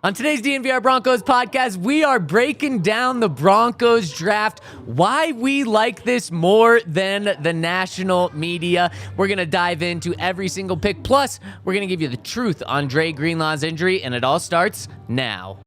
On today's DNVR Broncos podcast, we are breaking down the Broncos draft, why we like this more than the national media. We're going to dive into every single pick. Plus, we're going to give you the truth on Dre Greenlaw's injury, and it all starts now.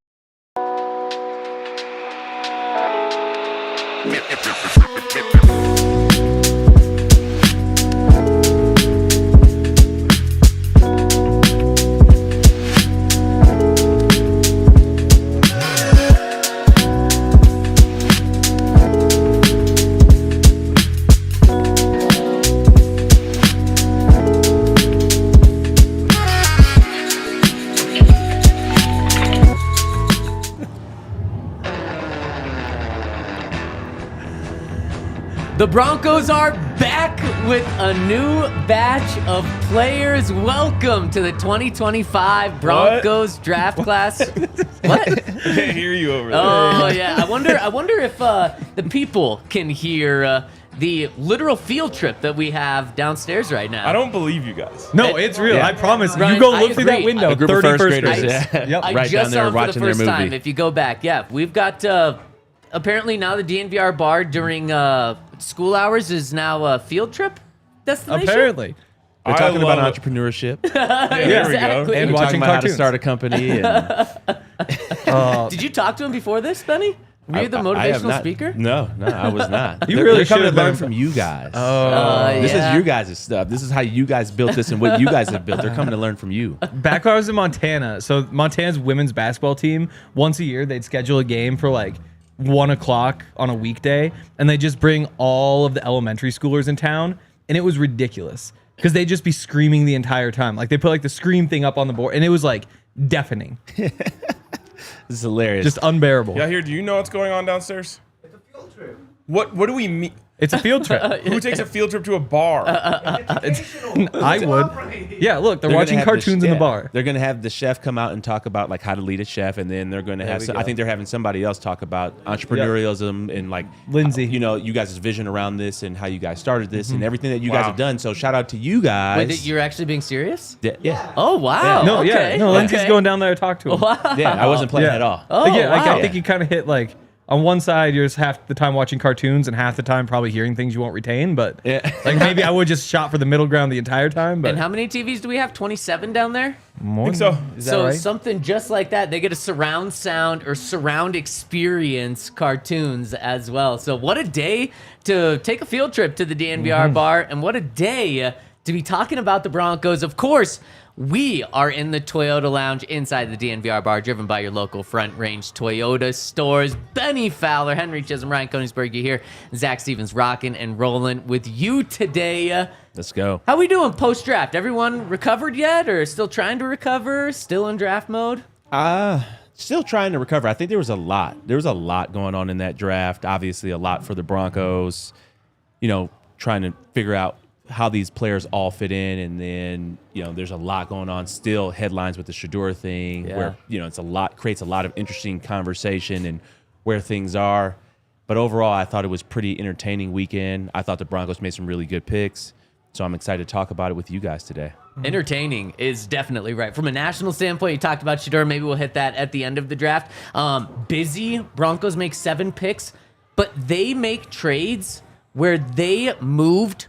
The Broncos are back with a new batch of players. Welcome to the 2025 Broncos draft class. What? I can't hear you over there. Oh yeah, I wonder if the people can hear the literal field trip that we have downstairs right now. I don't believe you guys. No, it's real. I promise. Ryan, you go I look through that agree. window. A group of 30 first graders. graders, yeah. Yep. I Right just down there saw him for watching the their first time. movie. If you go back, we've got apparently now the DNVR Bar during school hours is now a field trip destination. Apparently. We're I talking about love it. entrepreneurship. Yeah, there we exactly. go. And We're watching talking about how to cartoons. start a company. And Did you talk to him before this, Benny? Were you the I have motivational not- speaker? No, I was not. You They're- really they're coming to should've learn been. from you guys. yeah. This is you guys' stuff. This is how you guys built this and what you guys have built. They're coming to learn from you. Back when I was in Montana, so Montana's women's basketball team, once a year, they'd schedule a game for like 1 o'clock on a weekday, and they just bring all of the elementary schoolers in town, and it was ridiculous because they'd just be screaming the entire time. Like they put like the scream thing up on the board, and it was like deafening, This is hilarious. just unbearable. Yeah, here. Do you know what's going on downstairs? It's a field trip. What do we mean? It's a field trip. Who takes a field trip to a bar? I would. Yeah, look, they're gonna watching have cartoons in the bar. They're going to have the chef come out and talk about like how to lead a chef, and then they're going to have. we go. I think they're having somebody else talk about entrepreneurialism and like Lindsay. You know, you guys' vision around this and how you guys started this and everything that you guys have done. So shout out to you guys. Wait, you're actually being serious? Yeah. Oh wow. No, okay. yeah, no. Lindsay's okay. going down there to talk to him. Wow. Yeah, I wasn't playing Yeah. at all. Oh, Like, yeah, like, wow. I think you kind of hit like on one side you're just half the time watching cartoons and half the time probably hearing things you won't retain. But Yeah. like maybe I would just shot for the middle ground the entire time. But And how many TVs do we have? 27 down there? more think so. Is that So right? something just like that, they get a surround sound or surround experience cartoons as well. So what a day to take a field trip to the DNVR Bar, and what a day to be talking about the Broncos. Of course, we are in the Toyota Lounge inside the DNVR Bar, driven by your local Front Range Toyota stores. Bennie Fowler, Henry Chisholm, Ryan Koenigsberg, you here. Zac Stevens rocking and rolling with you today. Let's go. How we doing post-draft? Everyone recovered yet, or still trying to recover? Still in draft mode? Still trying to recover. I think there was a lot. There was a lot going on in that draft. Obviously, a lot for the Broncos. You know, trying to figure out how these players all fit in, and then there's a lot going on. Still headlines with the Shador thing, Yeah. where it's a lot, creates a lot of interesting conversation and where things are. But overall, I thought it was pretty entertaining weekend. I thought the Broncos made some really good picks, so I'm excited to talk about it with you guys today. Entertaining is definitely right. From a national standpoint, you talked about Shador. Maybe we'll hit that at the end of the draft. Busy. Broncos make 7 picks, but they make trades where they moved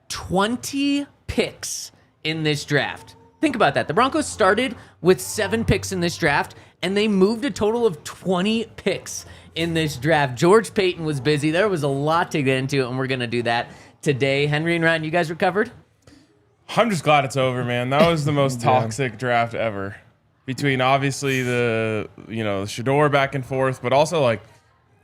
20 picks in this draft. Think about that. The Broncos started with 7 picks in this draft, and they moved a total of 20 picks in this draft. George Payton was busy. There was a lot to get into, and we're going to do that today. Henry and Ryan, you guys recovered? I'm just glad it's over, man. That was the most toxic draft ever. Between obviously the Shador back and forth, but also like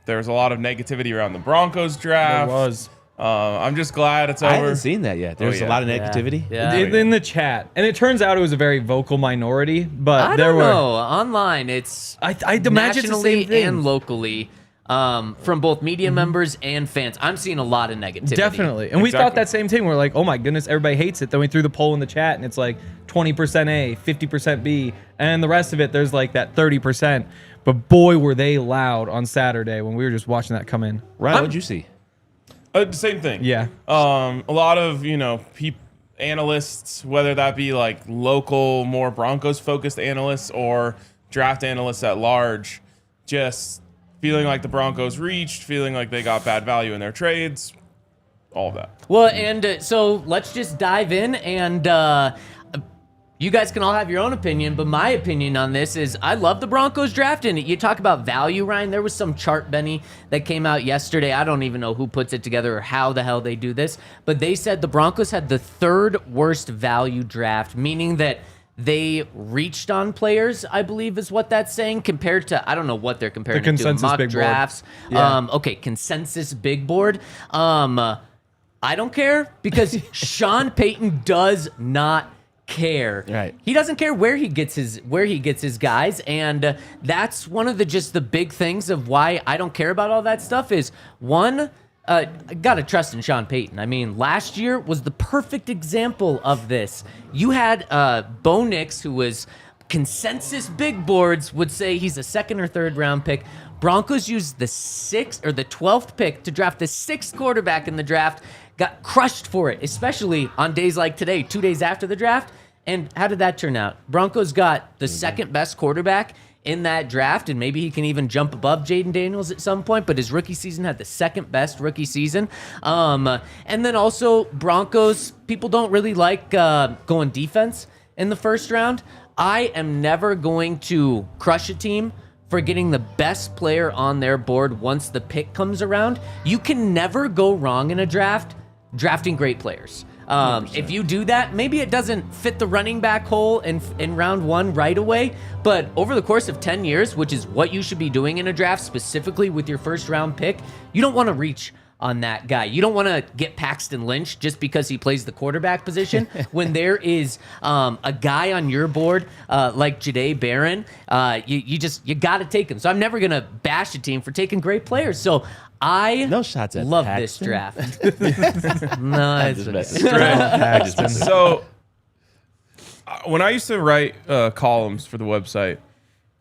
there was a lot of negativity around the Broncos draft. There was. I'm just glad it's over. I haven't seen that yet. There's yeah. a lot of negativity. Yeah. in the chat, and it turns out it was a very vocal minority. But I there don't were. know. Online, it's I'd imagine it's the nationally same thing. and locally from both media members and fans. I'm seeing a lot of negativity. Definitely. And we thought Exactly. that same thing. We're like, oh my goodness, everybody hates it. Then we threw the poll in the chat, and it's like 20% A, 50% B, and the rest of it, there's like that 30%. But boy, were they loud on Saturday when we were just watching that come in. Ryan, what'd you see? Same thing. Yeah. A lot of analysts, whether that be like local, more Broncos focused analysts or draft analysts at large just feeling like the Broncos reached, feeling like they got bad value in their trades, all of that. Well, and so let's just dive in, and you guys can all have your own opinion, but my opinion on this is I love the Broncos draft, and you talk about value, Ryan. There was some chart, Benny, that came out yesterday. I don't even know who puts it together or how the hell they do this, but they said the Broncos had the 3rd worst value draft, meaning that they reached on players, I believe is what that's saying, compared to, I don't know what they're comparing The it to, consensus mock big board. drafts. Yeah. Okay, consensus big board. I don't care because Sean Payton does not care. Right. He doesn't care where he gets his guys, and that's one of the big things of why I don't care about all that stuff is one, I gotta trust in Sean Payton. I mean, last year was the perfect example of this. You had Bo Nix, who was consensus big boards, would say he's a 2nd or 3rd round pick. Broncos used the 6th or the 12th pick to draft the 6th quarterback in the draft, got crushed for it, especially on days like today, 2 days after the draft. And how did that turn out? Broncos got the 2nd best quarterback in that draft, and maybe he can even jump above Jaden Daniels at some point, but his rookie season had the 2nd best rookie season. And then also Broncos, people don't really like going defense in the 1st round. I am never going to crush a team for getting the best player on their board once the pick comes around. You can never go wrong in a draft drafting great players. If you do that, maybe it doesn't fit the running back hole in round 1 right away, but over the course of 10 years, which is what you should be doing in a draft, specifically with your 1st round pick, you don't want to reach on that guy. You don't want to get Paxton Lynch just because he plays the quarterback position when there is a guy on your board like Jahdae Barron. You got to take him. So I'm never going to bash a team for taking great players. So I No shots at love Paxton. this draft. No, it's okay. So when I used to write columns for the website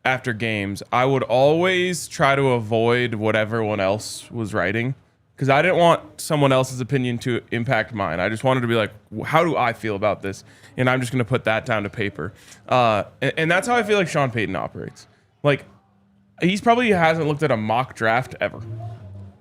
after games, I would always try to avoid what everyone else was writing because I didn't want someone else's opinion to impact mine. I just wanted to be like, how do I feel about this? And I'm just going to put that down to paper. And that's how I feel like Sean Payton operates. Like, he's probably hasn't looked at a mock draft ever.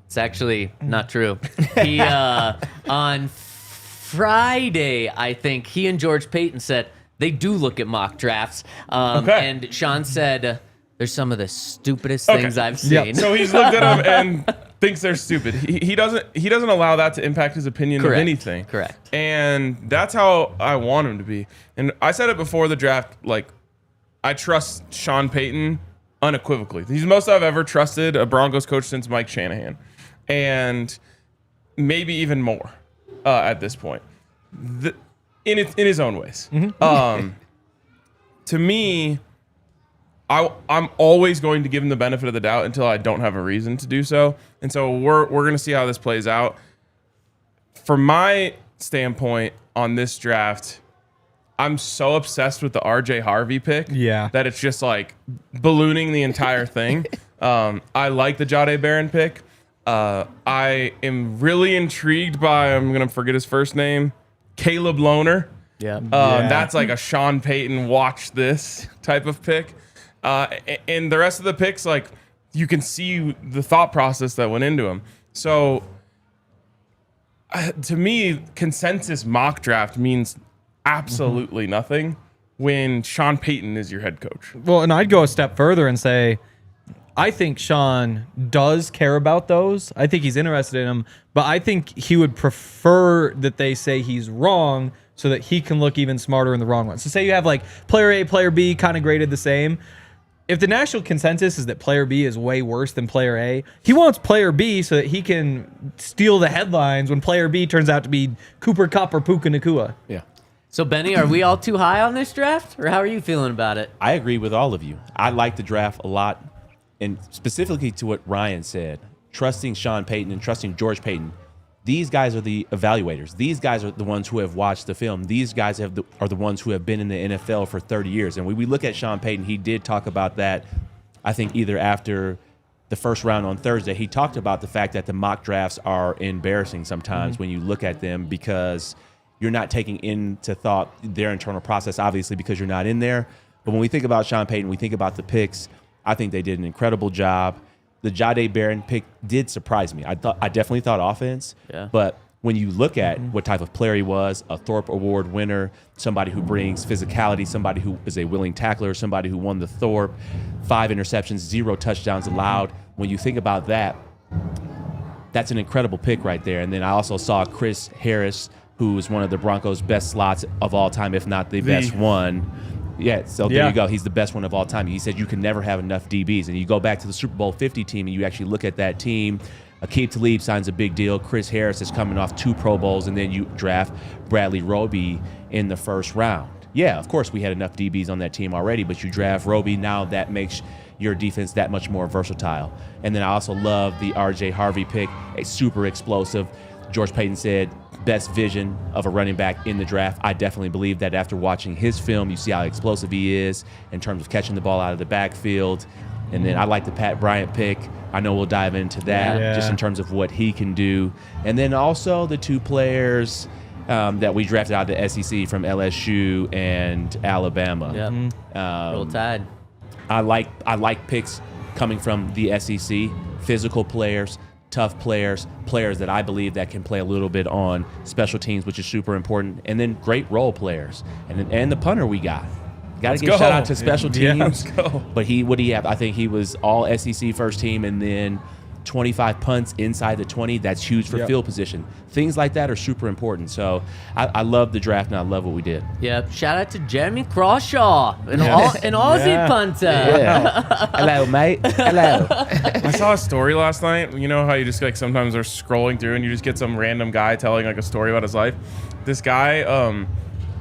It's actually not true. He on Friday, I think, he and George Payton said they do look at mock drafts. Okay. And Sean said, there's some of the stupidest things I've seen. Yep. So he's looked at them and thinks they're stupid. He doesn't allow that to impact his opinion Correct. of anything. Correct. And that's how I want him to be. And I said it before the draft, like, I trust Sean Payton unequivocally. He's the most I've ever trusted a Broncos coach since Mike Shanahan. And maybe even more at this point. In his own ways. Mm-hmm. To me, I'm always going to give him the benefit of the doubt until I don't have a reason to do so. And so we're going to see how this plays out. From my standpoint on this draft, I'm so obsessed with the RJ Harvey pick that it's just like ballooning the entire thing. I like the Jahdae Barron pick. I am really intrigued by, I'm going to forget his first name, Caleb Lohner. Yeah. That's like a Sean Payton watch this type of pick. And the rest of the picks, like, you can see the thought process that went into them. So to me, consensus mock draft means absolutely nothing when Sean Payton is your head coach. Well, and I'd go a step further and say, I think Sean does care about those. I think he's interested in them, but I think he would prefer that they say he's wrong so that he can look even smarter in the wrong one. So say you have like player A, player B kind of graded the same. If the national consensus is that player B is way worse than player A, he wants player B so that he can steal the headlines when player B turns out to be Cooper Kupp or Puka Nacua. Yeah. So, Benny, are we all too high on this draft, or how are you feeling about it? I agree with all of you. I like the draft a lot, and specifically to what Ryan said, trusting Sean Payton and trusting George Payton. These guys are the evaluators. These guys are the ones who have watched the film. These guys are the ones who have been in the NFL for 30 years. And when we look at Sean Payton, he did talk about that, I think, either after the first round on Thursday. He talked about the fact that the mock drafts are embarrassing sometimes when you look at them because you're not taking into thought their internal process, obviously, because you're not in there. But when we think about Sean Payton, we think about the picks. I think they did an incredible job. The Jahdae Barron pick did surprise me. I definitely thought offense, but when you look at what type of player he was, a Thorpe Award winner, somebody who brings physicality, somebody who is a willing tackler, somebody who won the Thorpe, 5 interceptions, 0 touchdowns allowed. When you think about that, that's an incredible pick right there. And then I also saw Chris Harris, who is one of the Broncos' best slots of all time, if not the best one. Yeah, so there you go. He's the best one of all time. He said you can never have enough DBs. And you go back to the Super Bowl 50 team and you actually look at that team. Aqib Talib signs a big deal. Chris Harris is coming off 2 Pro Bowls, and then you draft Bradley Roby in the first round. Yeah, of course we had enough DBs on that team already, but you draft Roby, now that makes your defense that much more versatile. And then I also love the RJ Harvey pick, a super explosive. George Payton said, best vision of a running back in the draft. I definitely believe that after watching his film, you see how explosive he is in terms of catching the ball out of the backfield. And then I like the Pat Bryant pick. I know we'll dive into that just in terms of what he can do. And then also the 2 players that we drafted out of the SEC from LSU and Alabama. Roll Tide. I like picks coming from the SEC, physical players, tough players, players that I believe that can play a little bit on special teams, which is super important, and then great role players. And the punter we got. Got to give a shout out to special teams. Let's go. But what do you have? I think he was all SEC first team, and then 25 punts inside the 20. That's huge for field position. Things like that are super important. So I love the draft, and I love what we did. Yep. Shout out to Jeremy Crawshaw, an Aussie punter. Yeah. Hello, mate. Hello. I saw a story last night. You know how you just like sometimes are scrolling through and you just get some random guy telling like a story about his life. This guy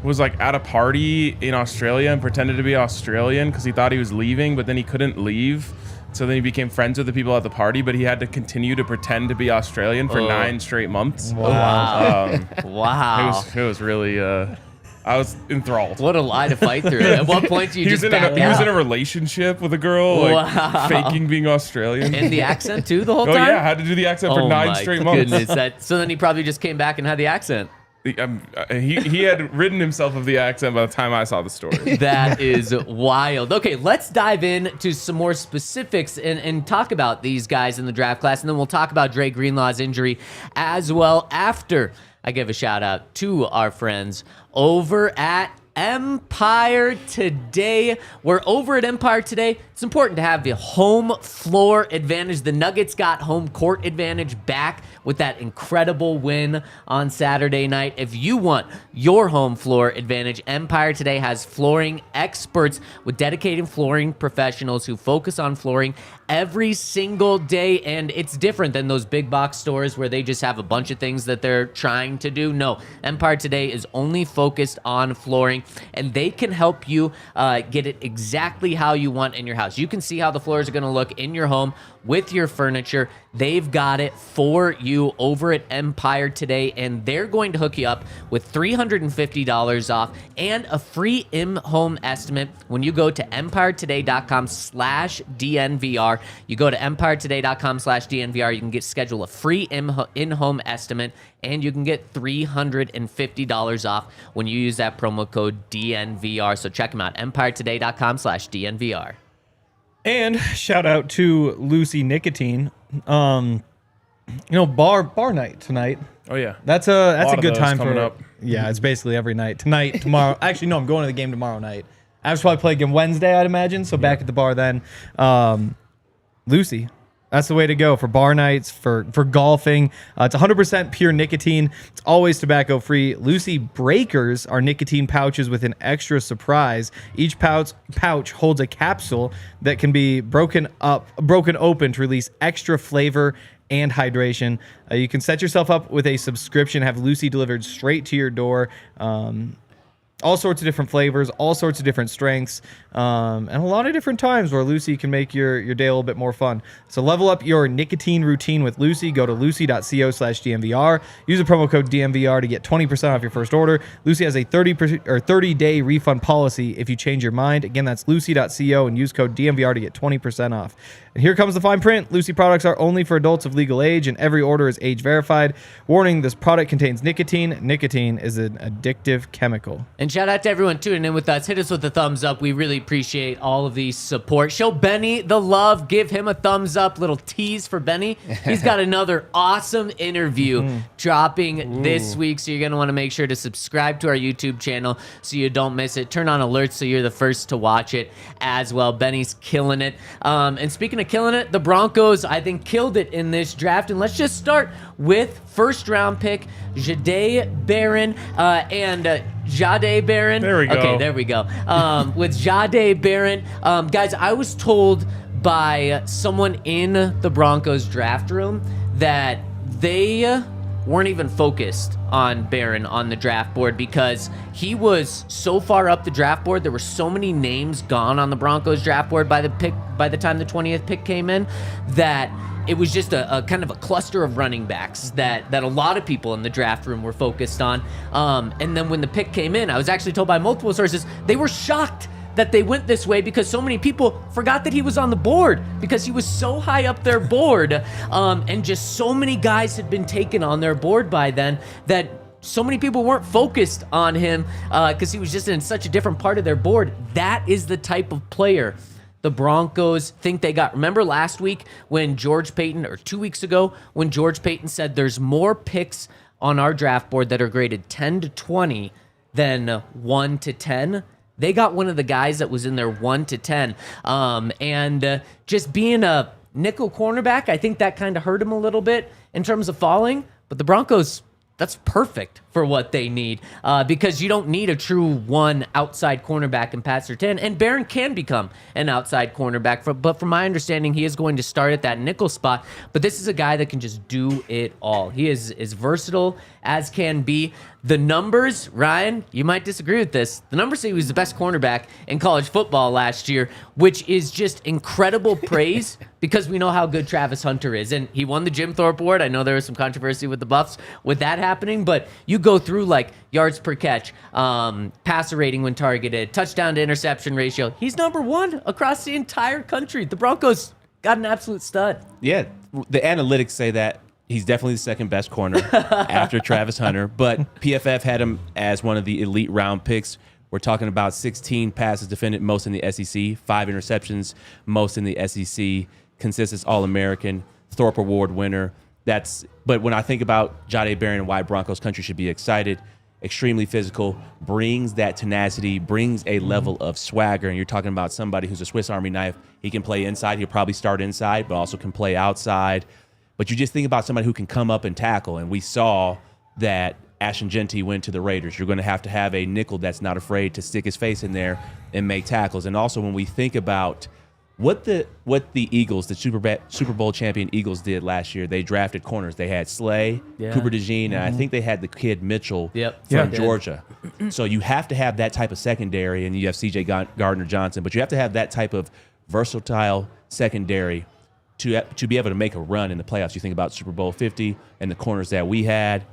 was like at a party in Australia and pretended to be Australian because he thought he was leaving, but then he couldn't leave. So then he became friends with the people at the party, but he had to continue to pretend to be Australian for 9 straight months. Wow. Wow. It was really, I was enthralled. What a lie to fight through. At what point do you just back out? He was in a relationship with a girl, like faking being Australian. And the accent too the whole time? Oh yeah, had to do the accent for 9 straight months. Goodness. So then he probably just came back and had the accent. He had ridden himself of the accent by the time I saw the story. That is wild. Okay, let's dive into some more specifics and talk about these guys in the draft class, and then we'll talk about Dre Greenlaw's injury as well after I give a shout out to our friends over at Empire Today. We're over at Empire Today. It's important to have the home floor advantage. The Nuggets got home court advantage back with that incredible win on Saturday night. If you want your home floor advantage, Empire Today has flooring experts with dedicated flooring professionals who focus on flooring every single day, and it's different than those big box stores where they just have a bunch of things that they're trying to do. No, Empire Today is only focused on flooring, and they can help you get it exactly how you want in your house. You can see how the floors are going to look in your home with your furniture. They've got it for you over at Empire Today, and they're going to hook you up with $350 off and a free in-home estimate when you go to empiretoday.com/DNVR. You go to empiretoday.com/DNVR. You can schedule a free in-home estimate, and you can get $350 off when you use that promo code DNVR. So check them out, empiretoday.com/DNVR. And shout out to Lucy Nicotine. Bar night tonight. Oh yeah, that's a good time coming for up. Yeah, it's basically every night. Tonight, tomorrow. Actually, no, I'm going to the game tomorrow night. I was probably play again Wednesday, I'd imagine. So back at the bar then. Lucy. That's the way to go for bar nights, for golfing. It's 100% pure nicotine. It's always tobacco free. Lucy Breakers are nicotine pouches with an extra surprise. Each pouch holds a capsule that can be broken open to release extra flavor and hydration. You can set yourself up with a subscription, have Lucy delivered straight to your door. All sorts of different flavors, all sorts of different strengths, and a lot of different times where Lucy can make your day a little bit more fun. So level up your nicotine routine with Lucy. Go to lucy.co/DNVR. Use the promo code DNVR to get 20% off your first order. Lucy has a 30-day refund policy if you change your mind. Again, that's lucy.co and use code DNVR to get 20% off. And here comes the fine print. Lucy products are only for adults of legal age, and every order is age verified. Warning, this product contains nicotine. Nicotine is an addictive chemical. And shout out to everyone tuning in with us. Hit us with a thumbs up. We really appreciate all of the support. Show Benny the love. Give him a thumbs up. Little tease for Benny. He's got another awesome interview dropping this week, so you're going to want to make sure to subscribe to our YouTube channel so you don't miss it. Turn on alerts so you're the first to watch it as well. Benny's killing it. And speaking of killing it, the Broncos, I think, killed it in this draft. And let's just start with first-round pick Jahdae Barron and Jahdae Barron. There we go. Okay, there we go. With Jahdae Barron, guys, I was told by someone in the Broncos draft room that they weren't even focused on Barron on the draft board because he was so far up the draft board. There were so many names gone on the Broncos draft board by the time the 20th pick came in that it was just a kind of a cluster of running backs that a lot of people in the draft room were focused on. And then when the pick came in, I was actually told by multiple sources, they were shocked that they went this way because so many people forgot that he was on the board because he was so high up their board. And just so many guys had been taken on their board by then that so many people weren't focused on him because he was just in such a different part of their board. That is the type of player the Broncos think they got. Remember last week when George Payton, or 2 weeks ago, when George Payton said there's more picks on our draft board that are graded 10 to 20 than 1 to 10? They got one of the guys that was in there 1 to 10. And just being a nickel cornerback, I think that kind of hurt him a little bit in terms of falling. But the Broncos, that's perfect for what they need because you don't need a true one outside cornerback in Pat Surtain. And Barron can become an outside cornerback, but from my understanding, he is going to start at that nickel spot. But this is a guy that can just do it all. He is as versatile as can be. The numbers, Ryan, you might disagree with this. The numbers say he was the best cornerback in college football last year, which is just incredible praise because we know how good Travis Hunter is. And he won the Jim Thorpe Award. I know there was some controversy with the Buffs with that happening, but you go through like yards per catch, passer rating when targeted, touchdown to interception ratio. He's number one across the entire country. The Broncos got an absolute stud. Yeah, the analytics say that he's definitely the second best corner after Travis Hunter, but PFF had him as one of the elite round picks. We're talking about 16 passes defended, most in the SEC, 5 interceptions, most in the SEC, consensus All-American, Thorpe Award winner. But when I think about Jahdae Barron and why Broncos Country should be excited, extremely physical, brings that tenacity, brings a level of swagger, and you're talking about somebody who's a Swiss Army knife. He can play inside. He'll probably start inside, but also can play outside. But you just think about somebody who can come up and tackle, and we saw that Ashton Genty went to the Raiders. You're going to have a nickel that's not afraid to stick his face in there and make tackles. And also when we think about what the Eagles, the Super Bowl champion Eagles did last year, they drafted corners. They had Slay, Cooper DeJean, and I think they had the kid Mitchell from Georgia. So you have to have that type of secondary, and you have C.J. Gardner-Johnson, but you have to have that type of versatile secondary to be able to make a run in the playoffs. You think about Super Bowl 50 and the corners that we had.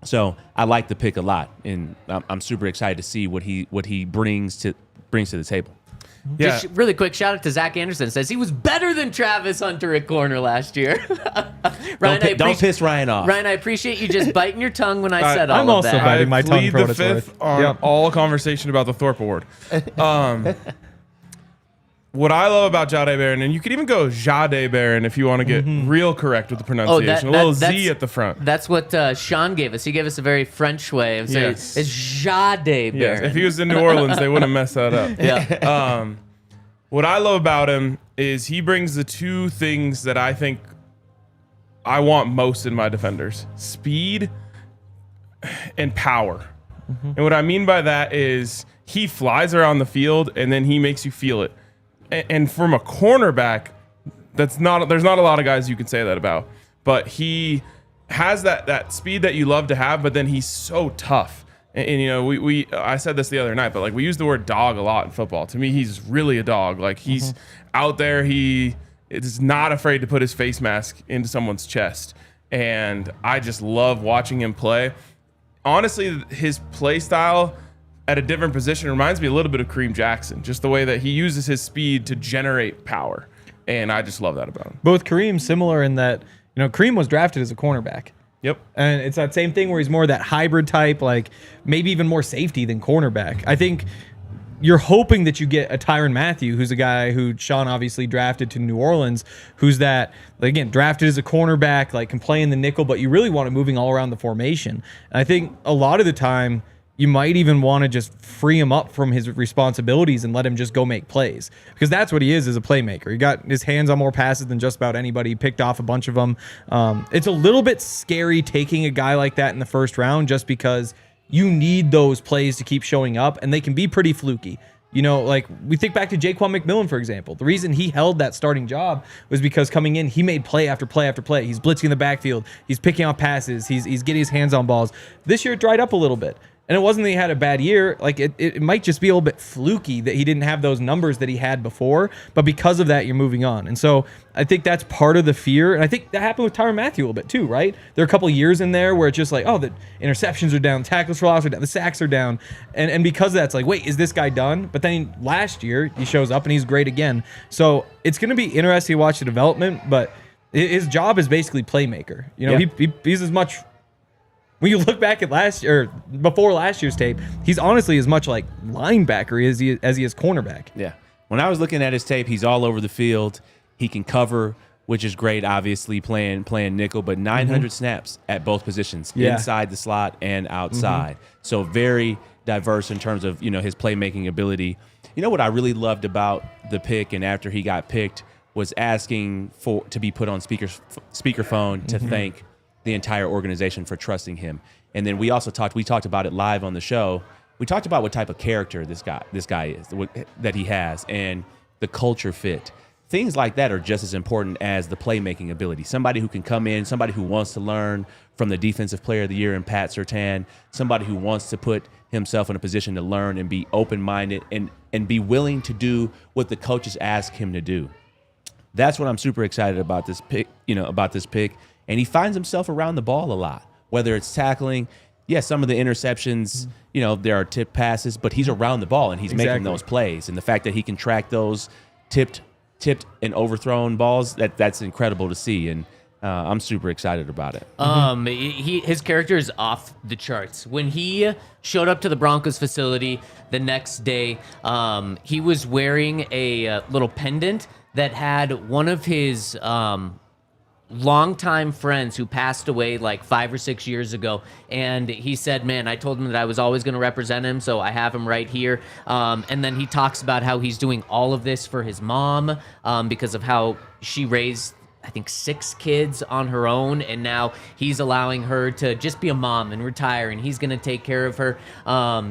So I like the pick a lot, and I'm super excited to see what he brings to the table. Yeah. Just really quick, shout out to Zach Anderson. Says he was better than Travis Hunter at corner last year. Ryan, don't piss Ryan off. Ryan, I appreciate you just biting your tongue when I said all I'm of also that. biting my tongue plead for what the it's fifth worth. on all conversation about the Thorpe Award. What I love about Jahdae Barron, and you could even go Jahdae Barron if you want to get real correct with the pronunciation. A little Z at the front. That's what Sean gave us. He gave us a very French way of saying Yes. it's Jahdae Barron. Yes, if he was in New Orleans, they wouldn't mess that up. Yeah. What I love about him is he brings the two things that I think I want most in my defenders: speed and power. And what I mean by that is he flies around the field and then he makes you feel it. And from a cornerback, there's not a lot of guys you can say that about. But he has that speed that you love to have, but then he's so tough. And you know, I said this the other night, but like we use the word dog a lot in football. To me, he's really a dog. Like he's out there, he is not afraid to put his face mask into someone's chest. And I just love watching him play. Honestly, his play style at a different position reminds me a little bit of Kareem Jackson, just the way that he uses his speed to generate power. And I just love that about him. Both Kareem similar in that, you know, Kareem was drafted as a cornerback. Yep. And it's that same thing where he's more that hybrid type, like maybe even more safety than cornerback. I think you're hoping that you get a Tyrann Mathieu, who's a guy who Sean obviously drafted to New Orleans, who's that, again, drafted as a cornerback, like can play in the nickel, but you really want him moving all around the formation. And I think a lot of the time, you might even want to just free him up from his responsibilities and let him just go make plays, because that's what he is as a playmaker. He got his hands on more passes than just about anybody. He picked off a bunch of them. It's a little bit scary taking a guy like that in the first round, just because you need those plays to keep showing up, and they can be pretty fluky. You know, like we think back to Jaquan McMillan, for example. The reason he held that starting job was because coming in, he made play after play after play. He's blitzing the backfield. He's picking off passes. He's getting his hands on balls. This year it dried up a little bit. And it wasn't that he had a bad year. Like it might just be a little bit fluky that he didn't have those numbers that he had before. But because of that, you're moving on. And so I think that's part of the fear. And I think that happened with Tyrann Mathieu a little bit too, right? There are a couple of years in there where it's just like, oh, the interceptions are down, tackles for loss are down, the sacks are down. And because of that, it's like, wait, is this guy done? But then last year, he shows up and he's great again. So it's going to be interesting to watch the development. But his job is basically playmaker. You know, he's as much... When you look back at before last year's tape, he's honestly as much like linebacker as he is cornerback. Yeah. When I was looking at his tape, he's all over the field. He can cover, which is great, obviously, playing nickel, but 900 snaps at both positions, inside the slot and outside. So very diverse in terms of, his playmaking ability. You know what I really loved about the pick, and after he got picked, was asking to be put on speakerphone to thank the entire organization for trusting him. And then we talked about it live on the show. We talked about what type of character this guy is, that he has, and the culture fit. Things like that are just as important as the playmaking ability. Somebody who can come in, somebody who wants to learn from the Defensive Player of the Year in Pat Surtain, somebody who wants to put himself in a position to learn and be open-minded and be willing to do what the coaches ask him to do. That's what I'm super excited about this pick, And he finds himself around the ball a lot, whether it's tackling. Yeah, some of the interceptions, there are tipped passes, but he's around the ball and he's making those plays. And the fact that he can track those tipped and overthrown balls, that's incredible to see. And I'm super excited about it. His character is off the charts. When he showed up to the Broncos facility the next day, he was wearing a little pendant that had one of his longtime friends who passed away like 5 or 6 years ago, and he said, man, I told him that I was always going to represent him, so I have him right here. And then he talks about how he's doing all of this for his mom because of how she raised, I think, 6 kids on her own, and now he's allowing her to just be a mom and retire, and he's going to take care of her.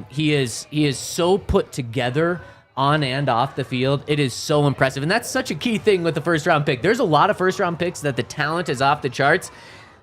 He is so put together on and off the field. It is so impressive. And that's such a key thing with the first-round pick. There's a lot of first-round picks that the talent is off the charts.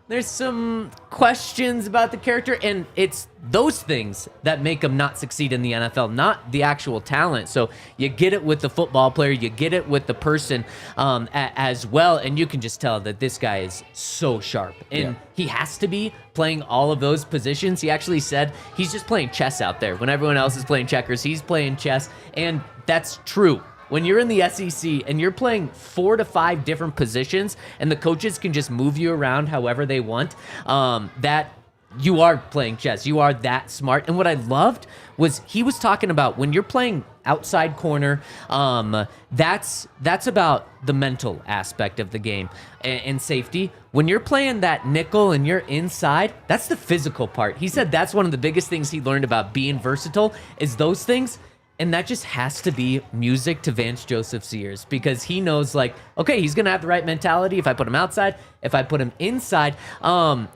There's some questions about the character, and it's those things that make them not succeed in the NFL, not the actual talent. So you get it with the football player, you get it with the person as well, and you can just tell that this guy is so sharp. And he has to be playing all of those positions. He actually said he's just playing chess out there. When everyone else is playing checkers, he's playing chess, and that's true. When you're in the SEC and you're playing 4 to 5 different positions and the coaches can just move you around however they want, that you are playing chess. You are that smart. And what I loved was he was talking about when you're playing outside corner, that's about the mental aspect of the game and safety. When you're playing that nickel and you're inside, that's the physical part. He said that's one of the biggest things he learned about being versatile is those things. And that just has to be music to Vance Joseph's ears, because he knows, like, okay, he's going to have the right mentality if I put him outside, if I put him inside. But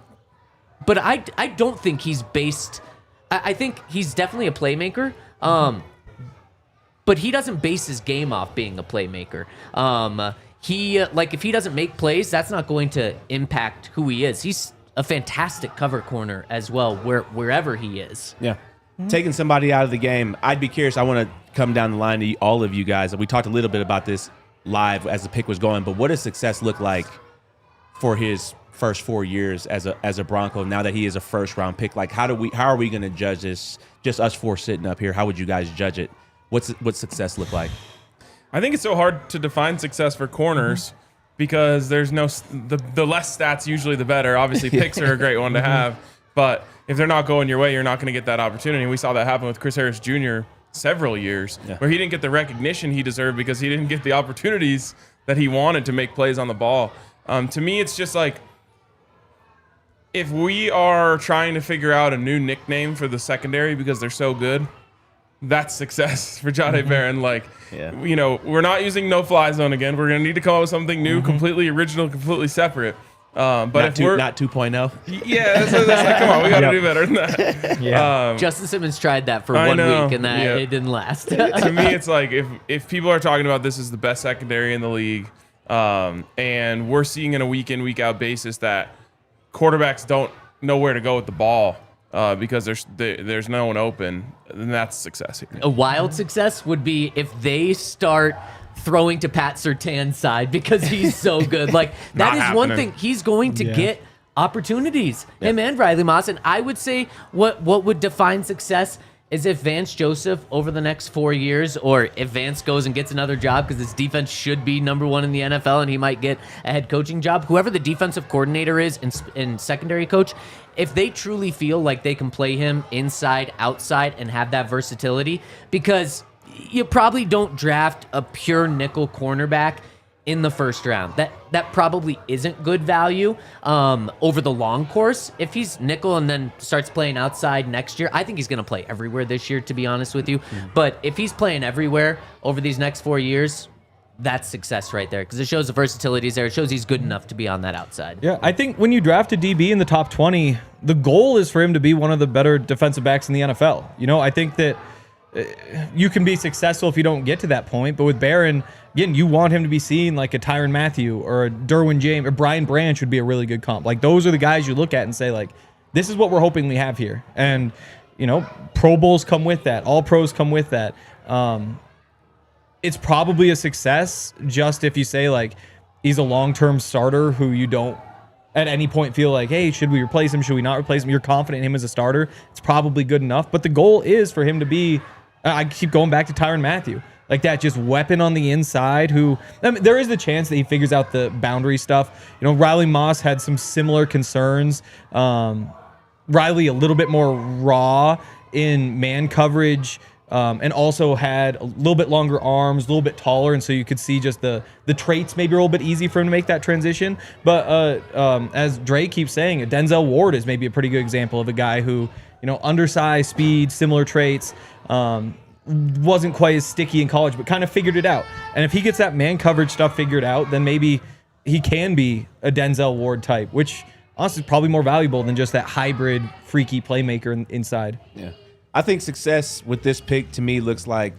I don't think he's based... I think he's definitely a playmaker, but he doesn't base his game off being a playmaker. If he doesn't make plays, that's not going to impact who he is. He's a fantastic cover corner as well, wherever he is. Yeah. Taking somebody out of the game, I'd be curious. I want to come down the line to all of you guys. We talked a little bit about this live as the pick was going, but what does success look like for his first 4 years as a Bronco now that he is a first-round pick? Like, how are we going to judge this? Just us 4 sitting up here, how would you guys judge it? What's success look like? I think it's so hard to define success for corners because there's the less stats usually the better. Obviously, picks are a great one to have, but if they're not going your way, you're not going to get that opportunity. We saw that happen with Chris Harris Jr. several years, where he didn't get the recognition he deserved because he didn't get the opportunities that he wanted to make plays on the ball. To me, it's just like, if we are trying to figure out a new nickname for the secondary because they're so good, that's success for Jahdae Barron. Like, you know, we're not using no-fly zone again. We're going to need to come up with something new, completely original, completely separate. But not if we're not 2.0. Yeah, that's like, come on, we got to do better than that. Justin Simmons tried that for 1 week, and it didn't last. To me, it's like, if people are talking about this is the best secondary in the league, and we're seeing on a week in, week out basis that quarterbacks don't know where to go with the ball because there's no one open, then that's success here. A wild success would be if they start throwing to Pat Surtain's side because he's so good. Like, that is one thing. He's going to get opportunities. Him and Riley Moss. And I would say what would define success is if Vance Joseph over the next 4 years, or if Vance goes and gets another job because his defense should be #1 in the NFL and he might get a head coaching job, whoever the defensive coordinator is and secondary coach, if they truly feel like they can play him inside, outside, and have that versatility, because you probably don't draft a pure nickel cornerback in the first round. That probably isn't good value over the long course. If he's nickel and then starts playing outside next year, I think he's going to play everywhere this year, to be honest with you. But if he's playing everywhere over these next 4 years, that's success right there, because it shows the versatility is there. It shows he's good enough to be on that outside. Yeah, I think when you draft a DB in the top 20, the goal is for him to be one of the better defensive backs in the NFL. You know, I think that you can be successful if you don't get to that point. But with Barron, again, you want him to be seen like a Tyrann Mathieu or a Derwin James or Brian Branch would be a really good comp. Like, those are the guys you look at and say, like, this is what we're hoping we have here. And, you know, Pro Bowls come with that. All pros come with that. It's probably a success just if you say, like, he's a long-term starter who you don't at any point feel like, hey, should we replace him? Should we not replace him? You're confident in him as a starter. It's probably good enough. But the goal is for him to be, I keep going back to Tyrann Mathieu, like that just weapon on the inside who, I mean, there is the chance that he figures out the boundary stuff. You know, Riley Moss had some similar concerns. Riley a little bit more raw in man coverage, and also had a little bit longer arms, a little bit taller, and so you could see just the traits maybe a little bit easy for him to make that transition. But as Dre keeps saying, Denzel Ward is maybe a pretty good example of a guy who, you know, undersized, speed, similar traits, wasn't quite as sticky in college, but kind of figured it out. And if he gets that man coverage stuff figured out, then maybe he can be a Denzel Ward type, which honestly is probably more valuable than just that hybrid, freaky playmaker inside. Yeah. I think success with this pick to me looks like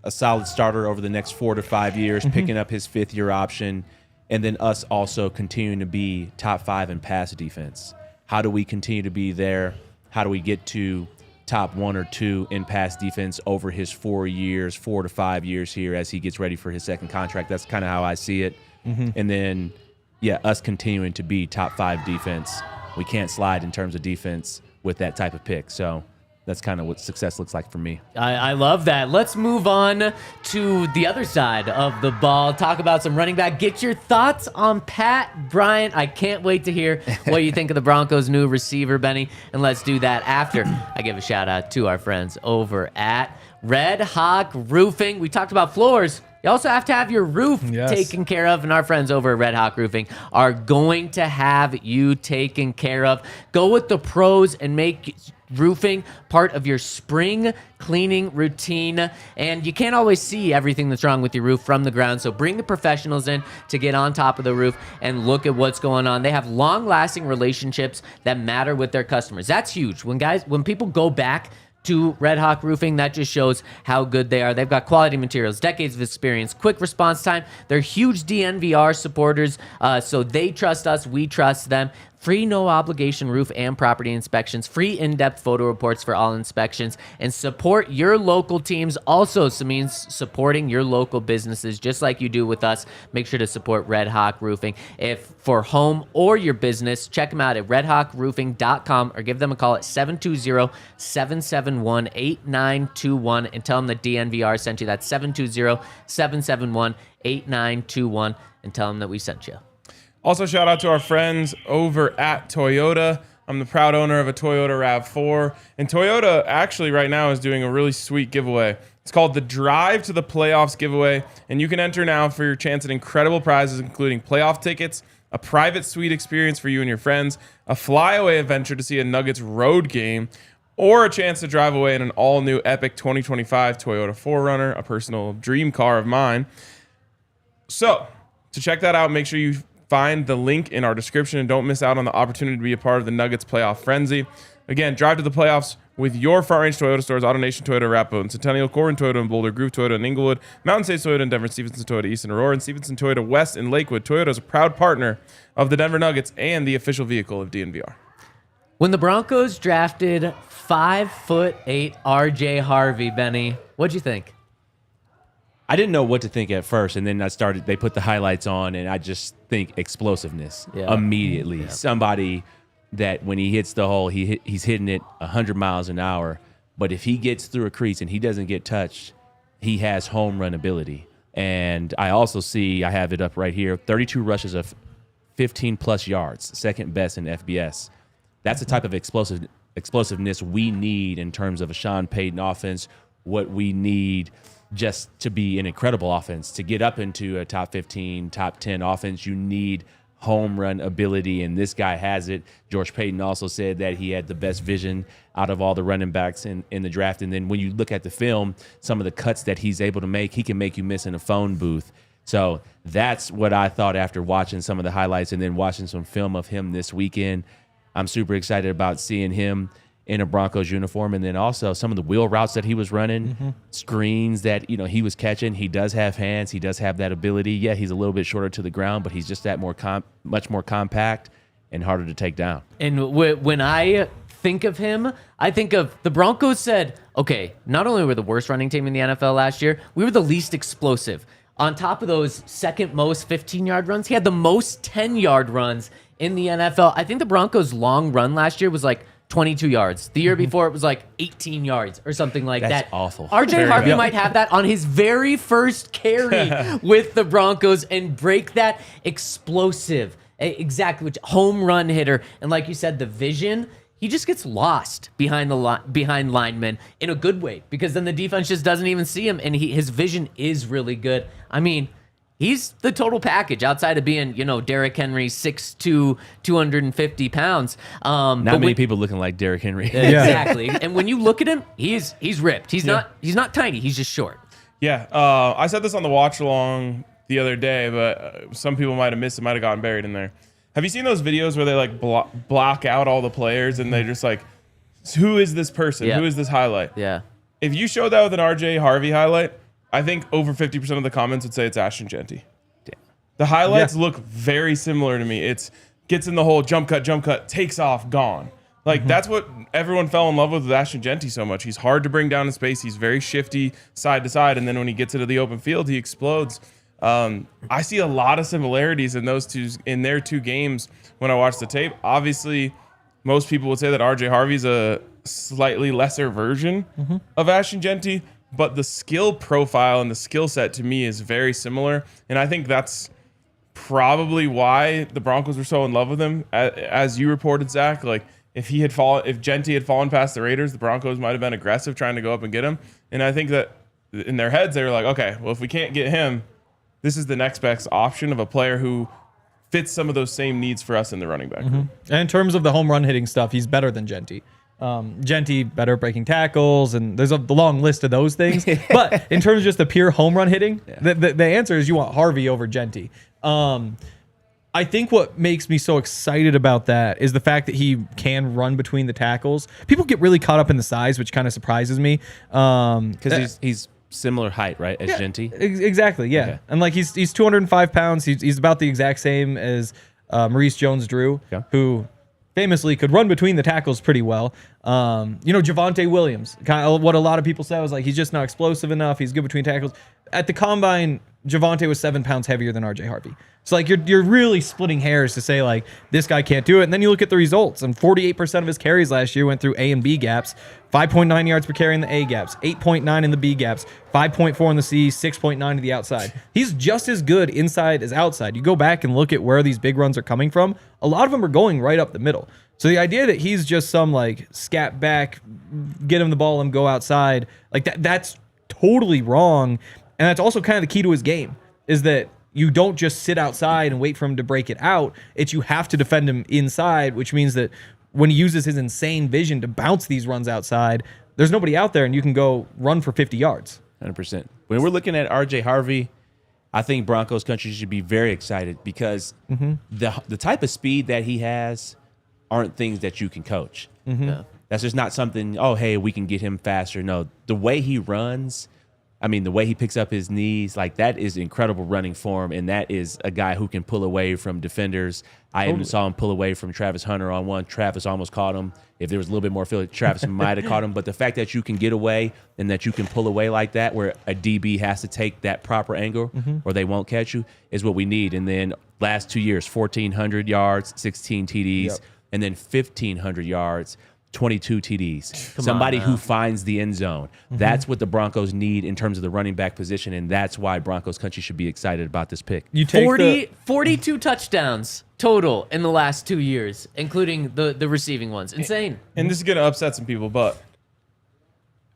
a solid starter over the next 4 to 5 years, picking up his 5th-year option, and then us also continuing to be top 5 in pass defense. How do we continue to be there? How do we get to top 1 or 2 in pass defense over his 4 to 5 years here as he gets ready for his second contract? That's kind of how I see it. And then, yeah, us continuing to be top 5 defense. We can't slide in terms of defense with that type of pick. So that's kind of what success looks like for me. I love that. Let's move on to the other side of the ball. Talk about some running back. Get your thoughts on Pat Bryant. I can't wait to hear what you think of the Broncos' new receiver, Benny. And let's do that after I give a shout out to our friends over at Red Hawk Roofing. We talked about floors. You also have to have your roof taken care of, and our friends over at Red Hawk Roofing are going to have you taken care of. Go with the pros and make roofing part of your spring cleaning routine. And you can't always see everything that's wrong with your roof from the ground, so bring the professionals in to get on top of the roof and look at what's going on. They have long-lasting relationships that matter with their customers. That's huge. When people go back to Red Hawk Roofing, that just shows how good they are. They've got quality materials, decades of experience, quick response time. They're huge DNVR supporters, so they trust us, we trust them. Free no-obligation roof and property inspections, free in-depth photo reports for all inspections, and support your local teams also means supporting your local businesses just like you do with us. Make sure to support Red Hawk Roofing. If for home or your business, check them out at redhawkroofing.com or give them a call at 720-771-8921 and tell them that DNVR sent you. That's 720-771-8921 and tell them that we sent you. Also, shout out to our friends over at Toyota. I'm the proud owner of a Toyota RAV4. And Toyota actually right now is doing a really sweet giveaway. It's called the Drive to the Playoffs giveaway. And you can enter now for your chance at incredible prizes, including playoff tickets, a private suite experience for you and your friends, a flyaway adventure to see a Nuggets road game, or a chance to drive away in an all-new epic 2025 Toyota 4Runner, a personal dream car of mine. So, to check that out, make sure you find the link in our description and don't miss out on the opportunity to be a part of the Nuggets playoff frenzy. Again, drive to the playoffs with your Front Range Toyota stores, AutoNation Toyota, Arapahoe and Centennial, Corin Toyota and Boulder, Groove Toyota and Inglewood, Mountain States Toyota and Denver, Stevenson Toyota East and Aurora, and Stevenson Toyota West in Lakewood. Toyota is a proud partner of the Denver Nuggets and the official vehicle of DNVR. When the Broncos drafted 5'8" RJ Harvey, Benny, what'd you think? I didn't know what to think at first, and then they put the highlights on, and I just think explosiveness immediately. Yeah. Somebody that when he hits the hole, he's hitting it 100 miles an hour, but if he gets through a crease and he doesn't get touched, he has home run ability. And I also see, I have it up right here, 32 rushes of 15-plus yards, second best in FBS. That's the type of explosiveness we need in terms of a Sean Payton offense, what we need just to be an incredible offense. To get up into a top 15, top 10 offense, you need home run ability, and this guy has it. George Payton also said that he had the best vision out of all the running backs in the draft. And then when you look at the film, some of the cuts that he's able to make, he can make you miss in a phone booth. So that's what I thought after watching some of the highlights and then watching some film of him this weekend. I'm super excited about seeing him in a Broncos uniform, and then also some of the wheel routes that he was running, screens that he was catching. He does have hands. He does have that ability. Yeah, he's a little bit shorter to the ground, but he's just that much more compact and harder to take down. And when I think of him, I think of the Broncos said, okay, not only were the worst running team in the NFL last year, we were the least explosive. On top of those second most 15-yard runs, he had the most 10-yard runs in the NFL. I think the Broncos' long run last year was like 22 yards. The year before, it was like 18 yards or something like that. That's awful. RJ Harvey might have that on his very first carry with the Broncos and break that explosive, exactly, which home run hitter. And like you said, the vision, he just gets lost behind behind linemen in a good way, because then the defense just doesn't even see him, and his vision is really good. I mean, he's the total package outside of being, Derrick Henry, 6'2", 250 pounds. Not many people looking like Derrick Henry. Exactly. And when you look at him, he's ripped. He's not tiny. He's just short. Yeah. I said this on the watch along the other day, but some people might have missed it, might have gotten buried in there. Have you seen those videos where they like block out all the players and they just like, who is this person? Yeah. Who is this highlight? Yeah. If you showed that with an RJ Harvey highlight, I think over 50% of the comments would say it's Ashton Jeanty. Damn. The highlights look very similar to me. It's gets in the hole, jump cut, takes off, gone. Like that's what everyone fell in love with Ashton Jeanty so much. He's hard to bring down in space. He's very shifty side to side, and then when he gets into the open field, he explodes. I see a lot of similarities in their two games when I watch the tape. Obviously, most people would say that RJ Harvey's a slightly lesser version of Ashton Jeanty, but the skill profile and the skill set to me is very similar. And I think that's probably why the Broncos were so in love with him. As you reported, Zach, like if Jeanty had fallen past the Raiders, the Broncos might have been aggressive trying to go up and get him. And I think that in their heads, they were like, okay, well, if we can't get him, this is the next best option of a player who fits some of those same needs for us in the running back room. And in terms of the home run hitting stuff, he's better than Jeanty. Jeanty better at breaking tackles, and there's a long list of those things. But in terms of just the pure home run hitting, the answer is you want Harvey over Jeanty. I think what makes me so excited about that is the fact that he can run between the tackles. People get really caught up in the size, which kind of surprises me. Because he's similar height, right, as Jeanty? Exactly, yeah. Okay. And like he's 205 pounds. He's about the exact same as Maurice Jones-Drew, who famously could run between the tackles pretty well. Javonte Williams, kind of what a lot of people say was like, he's just not explosive enough. He's good between tackles. at the combine, Javonte was 7 pounds heavier than RJ Harvey. So like you're really splitting hairs to say like this guy can't do it. And then you look at the results, and 48% of his carries last year went through A and B gaps, 5.9 yards per carry in the A gaps, 8.9 in the B gaps, 5.4 in the C, 6.9 to the outside. He's just as good inside as outside. You go back and look at where these big runs are coming from. A lot of them are going right up the middle. So the idea that he's just some like scat back, get him the ball and go outside, like that's totally wrong. And that's also kind of the key to his game, is that you don't just sit outside and wait for him to break it out. It's you have to defend him inside, which means that when he uses his insane vision to bounce these runs outside, there's nobody out there and you can go run for 50 yards. 100%. When we're looking at RJ Harvey, I think Broncos Country should be very excited because the type of speed that he has aren't things that you can coach. Yeah. That's just not something, oh, hey, we can get him faster. No, the way he runs, I mean, the way he picks up his knees, like that is incredible running form, and that is a guy who can pull away from defenders. I even saw him pull away from Travis Hunter on one. Travis almost caught him. If there was a little bit more field, Travis might have caught him. But the fact that you can get away and that you can pull away like that, where a DB has to take that proper angle or they won't catch you, is what we need. And then last 2 years, 1,400 yards, 16 TDs, and then 1,500 yards, 22 TDs. Somebody who finds the end zone. That's what the Broncos need in terms of the running back position, and that's why Broncos Country should be excited about this pick. You take 42 touchdowns total in the last 2 years, including the receiving ones. Insane. And this is going to upset some people, but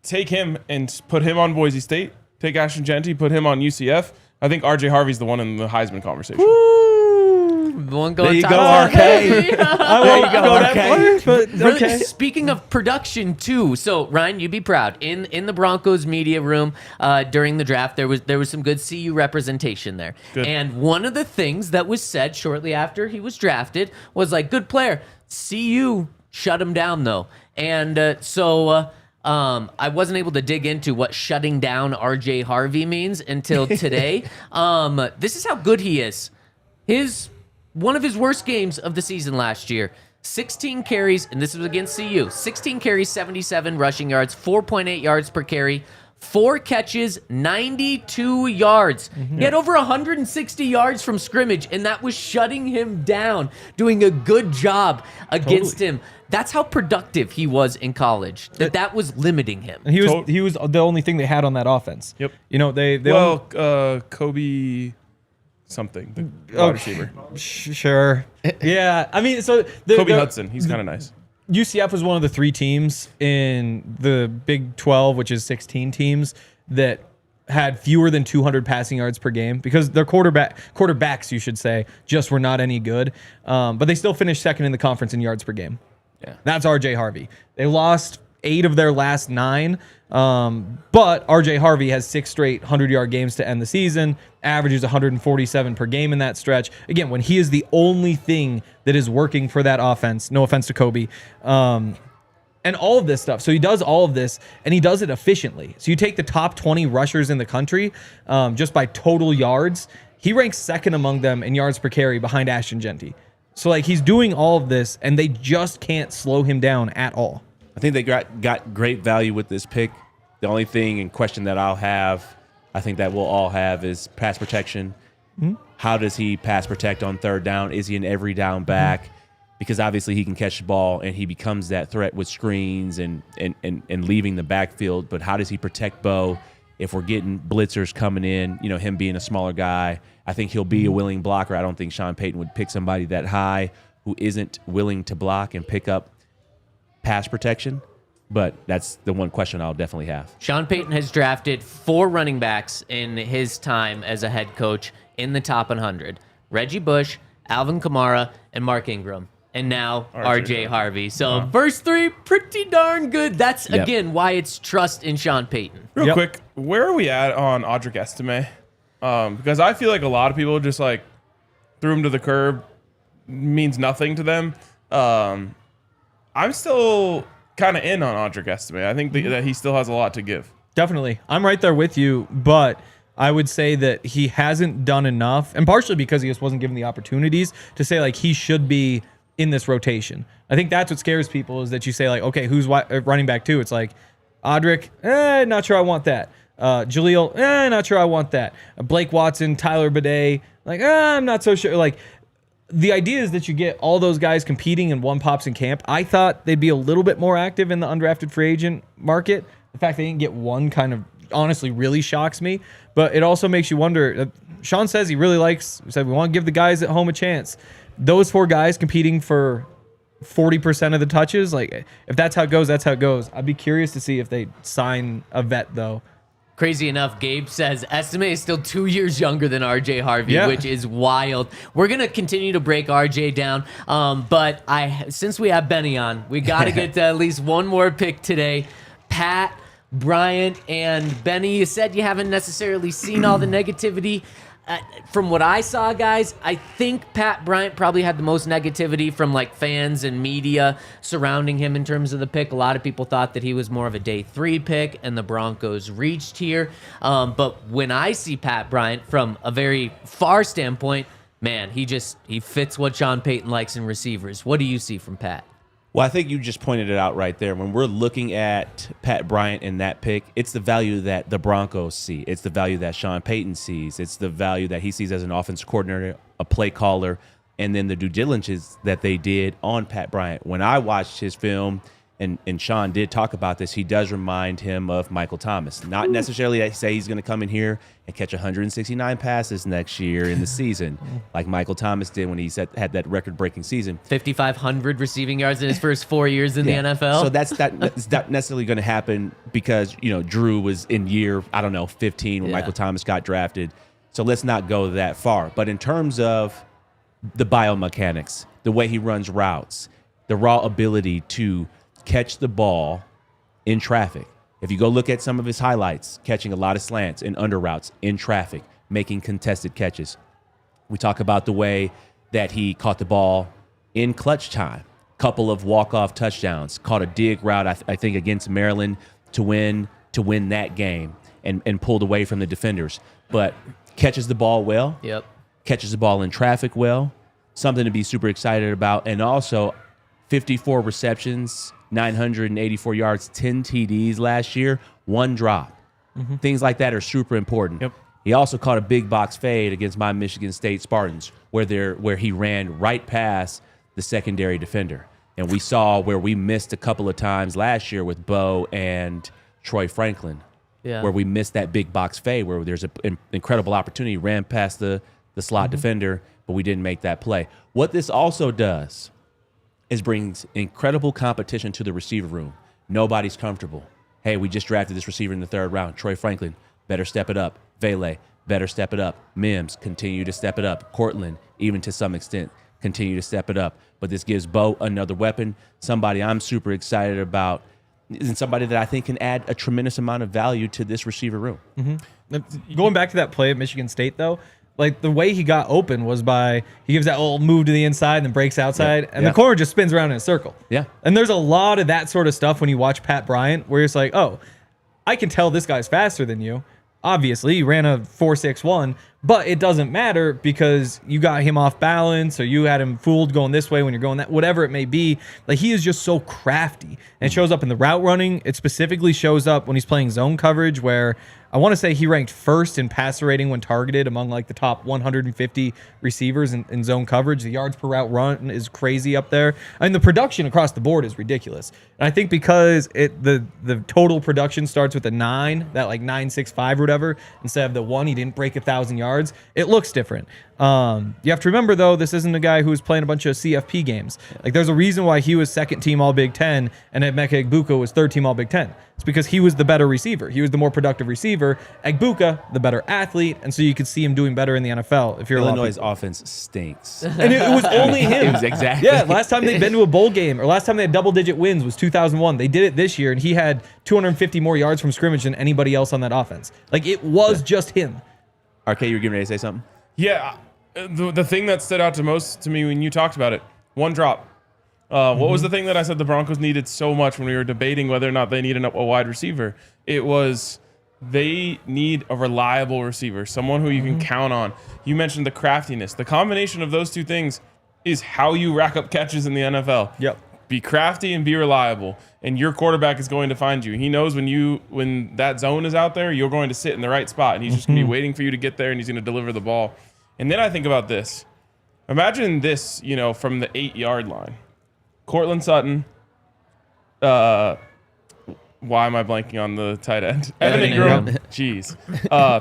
take him and put him on Boise State. Take Ashton Genty, put him on UCF. I think RJ Harvey's the one in the Heisman conversation. The one going There you top go, five. RK. I won't go that far, but Really, okay. speaking of production too, so Ryan, you'd be proud. In the Broncos media room during the draft, there was some good CU representation there. Good. And one of the things that was said shortly after he was drafted was like, good player. CU shut him down though. And so I wasn't able to dig into what shutting down RJ Harvey means until today. This is how good he is. One of his worst games of the season last year, 16 carries, and this was against CU, 16 carries, 77 rushing yards, 4.8 yards per carry, 4 catches, 92 yards. He had over 160 yards from scrimmage, and that was shutting him down, doing a good job against him. That's how productive he was in college. That was limiting him. And he was the only thing they had on that offense. Yep. You know, they Kobe something, the wide receiver. Sure. Yeah. I mean, so Kobe Hudson. He's kind of nice. UCF was one of the 3 teams in the Big 12, which is 16 teams, that had fewer than 200 passing yards per game because their quarterbacks, you should say, just were not any good. But they still finished second in the conference in yards per game. Yeah. That's RJ Harvey. They lost 8 of their last 9. But RJ Harvey has 6 straight 100-yard games to end the season, averages 147 per game in that stretch. Again, when he is the only thing that is working for that offense, no offense to Kobe, and all of this stuff. So he does all of this, and he does it efficiently. So you take the top 20 rushers in the country just by total yards. He ranks second among them in yards per carry behind Ashton Genty. So like he's doing all of this, and they just can't slow him down at all. I think they got great value with this pick. The only thing in question that I'll have, I think that we'll all have, is pass protection. How does he pass protect on third down? Is he an every down back? Because obviously he can catch the ball and he becomes that threat with screens and leaving the backfield. But how does he protect Bo if we're getting blitzers coming in? You know, him being a smaller guy, I think he'll be a willing blocker. I don't think Sean Payton would pick somebody that high who isn't willing to block and pick up pass protection. But that's the one question I'll definitely have. Sean Payton has drafted 4 running backs in his time as a head coach in the top 100. Reggie Bush, Alvin Kamara, and Mark Ingram. And now RJ Harvey. So first 3, pretty darn good. That's, again, why it's trust in Sean Payton. Real quick, where are we at on Audric Estime? Because I feel like a lot of people just like threw him to the curb. Means nothing to them. I'm still kind of in on Audric Estime. I think that he still has a lot to give. Definitely. I'm right there with you, but I would say that he hasn't done enough, and partially because he just wasn't given the opportunities to say, like, he should be in this rotation. I think that's what scares people is that you say, like, okay, who's running back 2? It's like, Audric, not sure I want that. Jaleel, not sure I want that. Blake Watson, Tyler Bidet, like, I'm not so sure. Like, the idea is that you get all those guys competing in one pops in camp. I thought they'd be a little bit more active in the undrafted free agent market. The fact they didn't get one kind of honestly really shocks me, but it also makes you wonder. Sean says he really said we want to give the guys at home a chance. Those 4 guys competing for 40% of the touches, like if that's how it goes, that's how it goes. I'd be curious to see if they sign a vet though. Crazy enough, Gabe says Estime is still 2 years younger than RJ Harvey, Yeah. which is wild. We're going to continue to break RJ down, but since we have Benny on, we got to get to at least one more pick today. Pat Bryant and Benny, you said you haven't necessarily seen all the negativity. From what I saw, guys, I think Pat Bryant probably had the most negativity from like fans and media surrounding him in terms of the pick. A lot of people thought that he was more of a day 3 pick and the Broncos reached here. But when I see Pat Bryant from a very far standpoint, man, he fits what Sean Payton likes in receivers. What do you see from Pat? Well, I think you just pointed it out right there. When we're looking at Pat Bryant in that pick, it's the value that the Broncos see. It's the value that Sean Payton sees. It's the value that he sees as an offensive coordinator, a play caller, and then the due diligence that they did on Pat Bryant. When I watched his film, and Sean did talk about this, he does remind him of Michael Thomas. Not necessarily say he's going to come in here and catch 169 passes next year in the season, like Michael Thomas did when he had that record-breaking season. 5,500 receiving yards in his first 4 years in the NFL. So that's not necessarily going to happen because, Drew was in year, 15 when Michael Thomas got drafted. So let's not go that far. But in terms of the biomechanics, the way he runs routes, the raw ability to catch the ball in traffic. If you go look at some of his highlights, catching a lot of slants and under routes in traffic, making contested catches. We talk about the way that he caught the ball in clutch time. Couple of walk-off touchdowns. Caught a dig route, I think, against Maryland to win that game and pulled away from the defenders. But catches the ball well. Yep. Catches the ball in traffic well. Something to be super excited about. And also 54 receptions, 984 yards, 10 TDs last year, 1 drop. Mm-hmm. Things like that are super important. Yep. He also caught a big box fade against my Michigan State Spartans where he ran right past the secondary defender. And we saw where we missed a couple of times last year with Bo and Troy Franklin, where we missed that big box fade where there's an incredible opportunity, ran past the slot defender, but we didn't make that play. What this also does is brings incredible competition to the receiver room. Nobody's comfortable. Hey, we just drafted this receiver in the 3rd round. Troy Franklin, better step it up. Vele, better step it up. Mims, continue to step it up. Cortland, even to some extent, continue to step it up. But this gives Bo another weapon, somebody I'm super excited about, and somebody that I think can add a tremendous amount of value to this receiver room. Mm-hmm. Going back to that play at Michigan State, though, like the way he got open was he gives that little move to the inside and then breaks outside, and the corner just spins around in a circle. Yeah. And there's a lot of that sort of stuff when you watch Pat Bryant, where it's like, oh, I can tell this guy's faster than you. Obviously, he ran a 4.61, but it doesn't matter because you got him off balance or you had him fooled going this way when you're going that, whatever it may be. Like, he is just so crafty. And it shows up in the route running. It specifically shows up when he's playing zone coverage, where I want to say he ranked 1st in passer rating when targeted among like the top 150 receivers in zone coverage. The yards per route run is crazy up there. I mean, the production across the board is ridiculous. And I think because the total production starts with a 9, that like 9.65 or whatever, instead of the 1, he didn't break 1,000 yards. It looks different. You have to remember, though, this isn't a guy who was playing a bunch of CFP games. Like, there's a reason why he was 2nd team All Big Ten and Emeka Egbuka was 3rd team All Big Ten. It's because he was the better receiver. He was the more productive receiver. Egbuka, the better athlete, and so you could see him doing better in the NFL. If you're Illinois' offense stinks. And it was only him. It was exactly. Yeah, last time they'd been to a bowl game, or last time they had double-digit wins was 2001. They did it this year, and he had 250 more yards from scrimmage than anybody else on that offense. Like, it was just him. RK, you were getting ready to say something? Yeah, the thing that stood out most to me when you talked about it, 1 drop. What was the thing that I said the Broncos needed so much when we were debating whether or not they needed a wide receiver? It was they need a reliable receiver, someone who you can count on. You mentioned the craftiness. The combination of those two things is how you rack up catches in the NFL. Yep. be crafty and be reliable, and your quarterback is going to find you. He knows when that zone is out there, you're going to sit in the right spot, and he's just going to be waiting for you to get there, and he's going to deliver the ball. And then I think about this. Imagine this, from the 8-yard line. Cortland Sutton. Why am I blanking on the tight end? Evan Ingram. Jeez.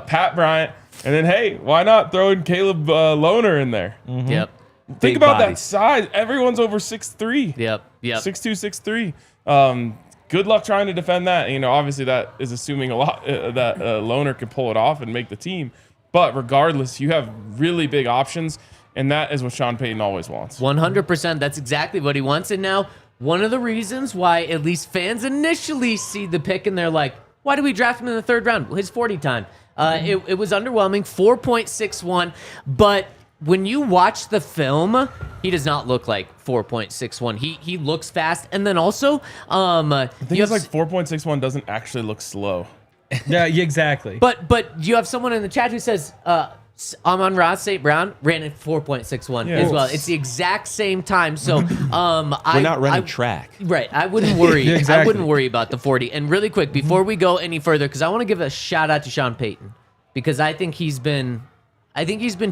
Pat Bryant. And then, hey, why not throw in Caleb Lohner in there? Yep. Think about that size. Everyone's over 6'3". Yep. 6'2", 6'3". Good luck trying to defend that. Obviously that is assuming a lot that Lohner can pull it off and make the team. But regardless, you have really big options, and that is what Sean Payton always wants. 100%. That's exactly what he wants. And now, one of the reasons why at least fans initially see the pick and they're like, why do we draft him in the 3rd round? His 40 time. It was underwhelming, 4.61. But when you watch the film, he does not look like 4.61. He looks fast. And then also, I think it's like 4.61 doesn't actually look slow. Yeah, exactly. But you have someone in the chat who says, Amon-Ra St. Brown ran at 4.61 as well. It's the exact same time. So we're not running track. Right. I wouldn't worry. Exactly. I wouldn't worry about the 40. And really quick, before we go any further, because I want to give a shout out to Sean Payton, because I think he's been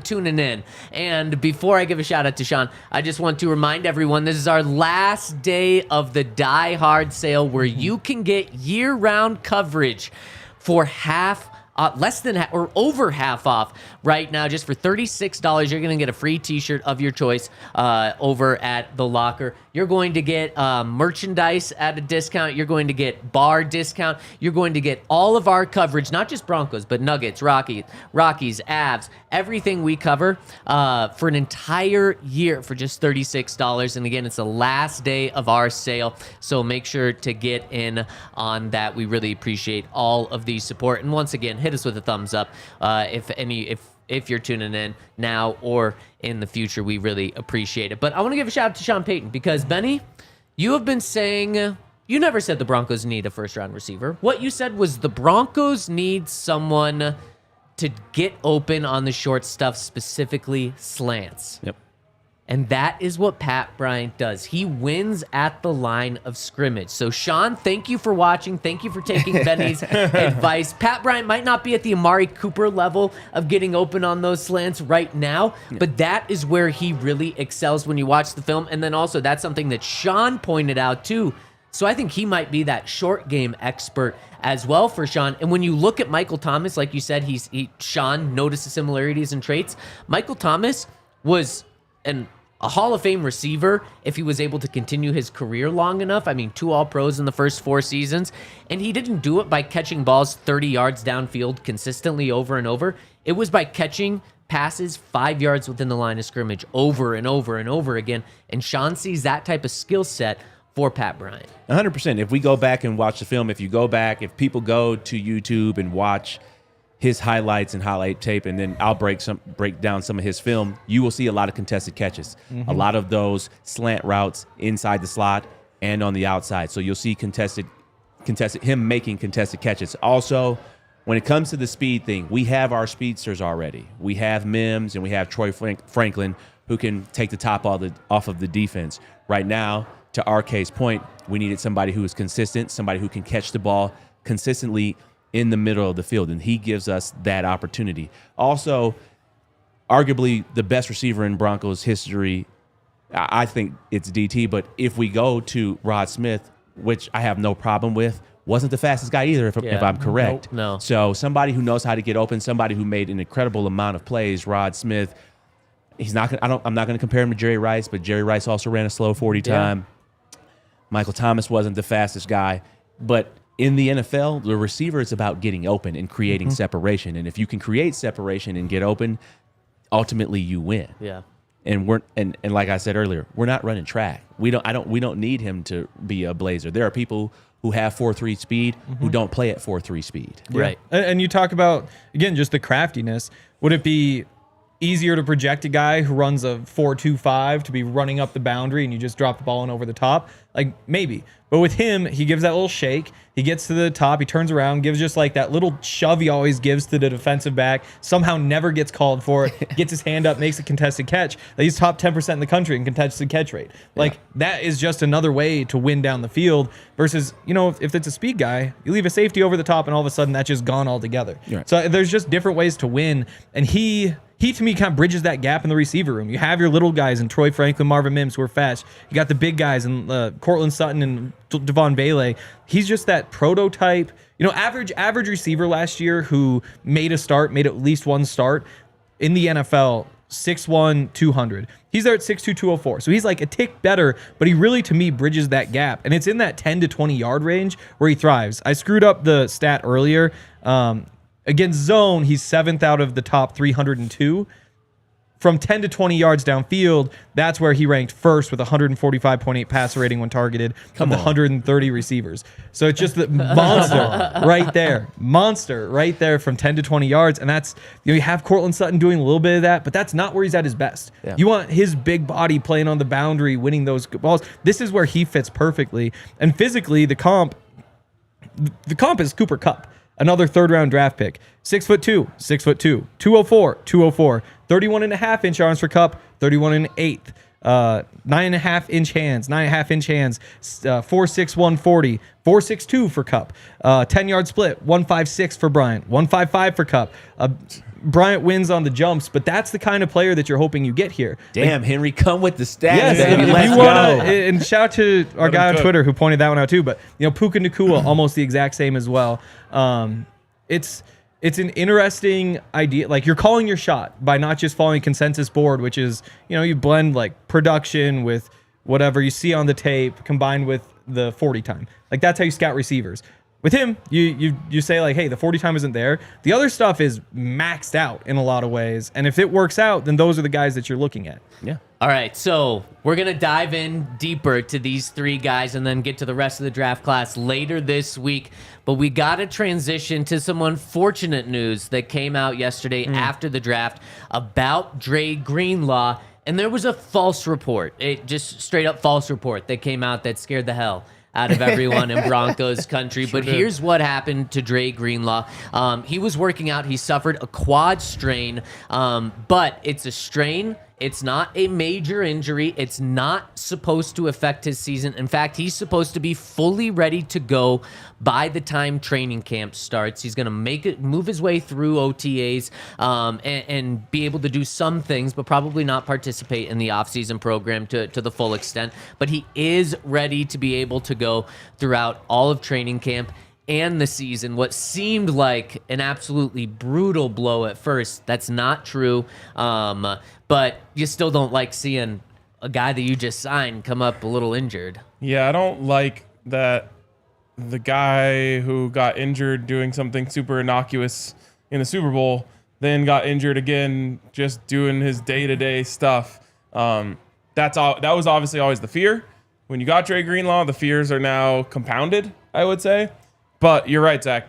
tuning in. And before I give a shout out to Sean, I just want to remind everyone this is our last day of the Die Hard sale, where you can get year-round coverage for less than or over half off right now. Just for $36, you're going to get a free t-shirt of your choice over at the locker. You're going to get merchandise at a discount. You're going to get bar discount. You're going to get all of our coverage, not just Broncos, but Nuggets, Rockies, Avs, everything we cover for an entire year for just $36. And again, it's the last day of our sale, so make sure to get in on that. We really appreciate all of the support. And once again, hit us with a thumbs up if you're tuning in now or in the future. We really appreciate it. But I want to give a shout out to Sean Payton, because Benny, you have been saying, you never said the Broncos need a 1st-round receiver. What you said was the Broncos need someone to get open on the short stuff, specifically slants. Yep. And that is what Pat Bryant does. He wins at the line of scrimmage. So, Sean, thank you for watching. Thank you for taking Benny's advice. Pat Bryant might not be at the Amari Cooper level of getting open on those slants right now, but that is where he really excels when you watch the film. And then also, that's something that Sean pointed out too. So I think he might be that short game expert as well for Sean. And when you look at Michael Thomas, like you said, Sean noticed the similarities and traits. Michael Thomas was a Hall of Fame receiver if he was able to continue his career long enough. I mean, 2 All-Pros in the first 4 seasons. And he didn't do it by catching balls 30 yards downfield consistently over and over. It was by catching passes 5 yards within the line of scrimmage over and over and over again. And Sean sees that type of skill set for Pat Bryant. 100%. If we go back and watch the film, if people go to YouTube and watch his highlights and highlight tape, and then I'll break down some of his film, you will see a lot of contested catches. A lot of those slant routes inside the slot and on the outside. So you'll see him making contested catches. Also, when it comes to the speed thing, we have our speedsters already. We have Mims and we have Troy Franklin, who can take the top off of the defense. Right now, to RK's point, we needed somebody who is consistent, somebody who can catch the ball consistently in the middle of the field, and he gives us that opportunity. Also, arguably the best receiver in Broncos history, I think it's DT, but if we go to Rod Smith, which I have no problem with, wasn't the fastest guy either, if I'm correct. Nope, no. So somebody who knows how to get open, somebody who made an incredible amount of plays, Rod Smith. I'm not going to compare him to Jerry Rice, but Jerry Rice also ran a slow 40 time. Michael Thomas wasn't the fastest guy, but in the NFL, the receiver is about getting open and creating separation. And if you can create separation and get open, ultimately you win. Yeah. And like I said earlier, we're not running track. We don't need him to be a blazer. There are people who have 4.3 speed who don't play at 4.3 speed. Right. And you talk about, again, just the craftiness. Would it be easier to project a guy who runs a 4.25 to be running up the boundary and you just drop the ball in over the top? Like, maybe. But with him, he gives that little shake. He gets to the top. He turns around, gives just like that little shove he always gives to the defensive back. Somehow never gets called for it. Gets his hand up, makes a contested catch. He's top 10% in the country in contested catch rate. Like, that is just another way to win down the field versus, if it's a speed guy, you leave a safety over the top and all of a sudden that's just gone altogether. Right. So there's just different ways to win. And he to me kind of bridges that gap in the receiver room. You have your little guys in Troy Franklin, Marvin Mims, who are fast. You got the big guys in Cortland Sutton and Devon Bailey. He's just that prototype, average receiver last year who made at least one start in the NFL, 6'1", 200. He's there at 6'2", 204. So he's like a tick better, but he really, to me, bridges that gap. And it's in that 10 to 20 yard range where he thrives. I screwed up the stat earlier. Against zone, he's 7th out of the top 302. From 10 to 20 yards downfield, that's where he ranked first with 145.8 passer rating when targeted from the 130 receivers. So it's just the monster right there. Monster right there from 10 to 20 yards. And that's, you have Cortland Sutton doing a little bit of that, but that's not where he's at his best. Yeah. You want his big body playing on the boundary, winning those balls. This is where he fits perfectly. And physically, the comp is Cooper Kupp. Another third-round draft pick. 6'2", 6'2", 204, 204, 31.5-inch arms for Kupp, 31.8. 9.5-inch hands, 9.5-inch hands, 4'6", 140, 4'6", for Kupp. 10-yard split, 156 for Bryant, 155 for Kupp. Bryant wins on the jumps, but that's the kind of player that you're hoping you get here. Damn, Henry, come with the stats, yes, baby. if Let's you go. And shout out to our guy on Twitter who pointed that one out too. But Puka Nacua, almost the exact same as well. It's an interesting idea. Like, you're calling your shot by not just following consensus board, which is, you blend like production with whatever you see on the tape combined with the 40 time. Like, that's how you scout receivers. With him, you say like, hey, the 40 time isn't there. The other stuff is maxed out in a lot of ways. And if it works out, then those are the guys that you're looking at. Yeah. All right, so we're going to dive in deeper to these three guys and then get to the rest of the draft class later this week. But we got to transition to some unfortunate news that came out yesterday after the draft about Dre Greenlaw. And there was a false report, just straight up false report that came out that scared the hell out of everyone in Broncos country. But here's what happened to Dre Greenlaw. He was working out. He suffered a quad strain, but it's a strain. It's not a major injury. It's not supposed to affect his season. In fact, he's supposed to be fully ready to go by the time training camp starts. He's going to move his way through OTAs and be able to do some things, but probably not participate in the offseason program to the full extent. But he is ready to be able to go throughout all of training camp and the season. What seemed like an absolutely brutal blow at first, that's not true. But you still don't like seeing a guy that you just signed come up a little injured. Yeah, I don't like that the guy who got injured doing something super innocuous in the Super Bowl then got injured again just doing his day-to-day stuff. That was obviously always the fear. When you got Dre Greenlaw, the fears are now compounded, I would say. But you're right, Zach.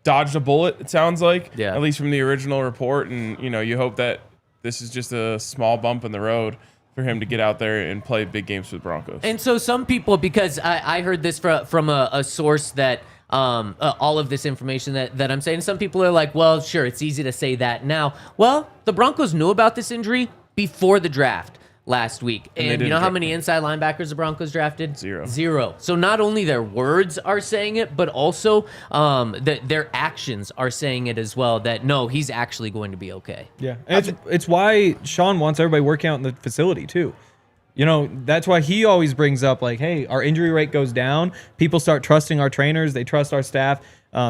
Dodged a bullet, it sounds like, at least from the original report. And, you hope that this is just a small bump in the road for him to get out there and play big games for the Broncos. And so some people, because I heard this from a source that all of this information that I'm saying, some people are like, well, sure, it's easy to say that now. Well, the Broncos knew about this injury before the draft last week. And you know how many inside linebackers the Broncos drafted? Zero. So not only their words are saying it, but also their actions are saying it as well, that no, he's actually going to be okay. Yeah. And it's why Sean wants everybody working out in the facility too. That's why he always brings up like, hey, our injury rate goes down. People start trusting our trainers. They trust our staff,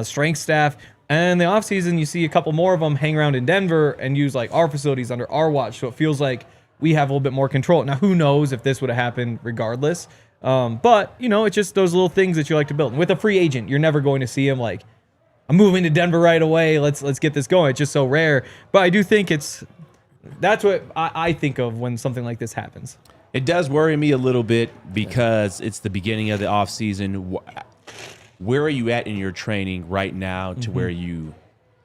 strength staff. And in the offseason, you see a couple more of them hang around in Denver and use like our facilities under our watch. So it feels like we have a little bit more control. Now, who knows if this would have happened regardless. But, it's just those little things that you like to build. And with a free agent, you're never going to see him like, I'm moving to Denver right away. Let's get this going. It's just so rare. But I do think that's what I think of when something like this happens. It does worry me a little bit because it's the beginning of the offseason. Where are you at in your training right now to where you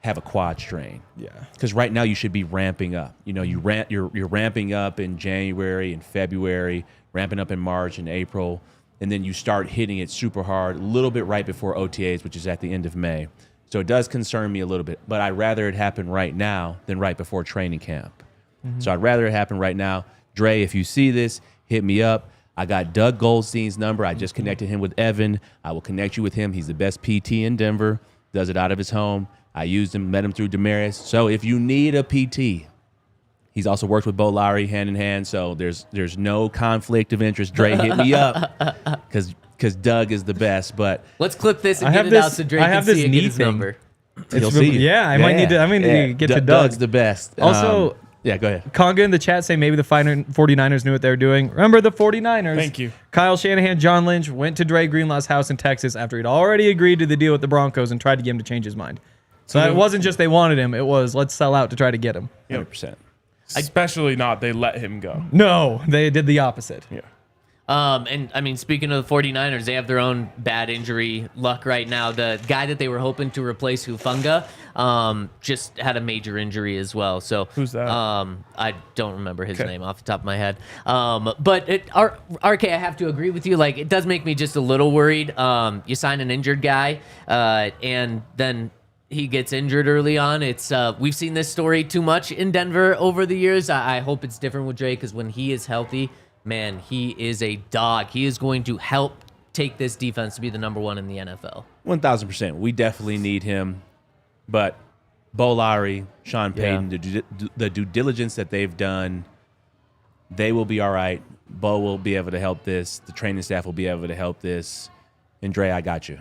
have a quad strain. Yeah. Because right now you should be ramping up. You know, you're ramping up in January and February, ramping up in March and April, and then you start hitting it super hard a little bit right before OTAs, which is at the end of May. So it does concern me a little bit, but I'd rather it happen right now than right before training camp. So I'd rather it happen right now. Dre, if you see this, hit me up. I got Doug Goldstein's number. I just connected him with Evan. I will connect you with him. He's the best PT in Denver, does it out of his home. I used him, met him through Damaris. So if you need a PT, he's also worked with Bo Lowry hand in hand. So there's no conflict of interest. Dre, hit me up because Doug is the best. But Let's clip this and get it out so Drake can see and get his number. you'll see. Yeah, I might need to get to Doug. Doug's the best. Also, yeah, go ahead. Conga in the chat saying maybe the 49ers knew what they were doing. Remember the 49ers? Thank you. Kyle Shanahan, John Lynch went to Dre Greenlaw's house in Texas after he'd already agreed to the deal with the Broncos and tried to get him to change his mind. So it wasn't just they wanted him. It was let's sell out to try to get him. 100%. Especially not they let him go. No, they did the opposite. Yeah. And I mean, speaking of the 49ers, they have their own bad injury luck right now. The guy that they were hoping to replace Hufanga just had a major injury as well. So Who's that? I don't remember his name off the top of my head. But RK, I have to agree with you. Like, it does make me just a little worried. You sign an injured guy, and then he gets injured early on. It's we've seen this story too much in Denver over the years. I hope it's different with Dre, because when he is healthy, man, he is a dog. He is going to help take this defense to be the number one in the NFL. 1,000%. We definitely need him. But Bo Lowry, Sean Payton, the due diligence that they've done, they will be all right. Bo will be able to help this. The training staff will be able to help this. And Dre, I got you.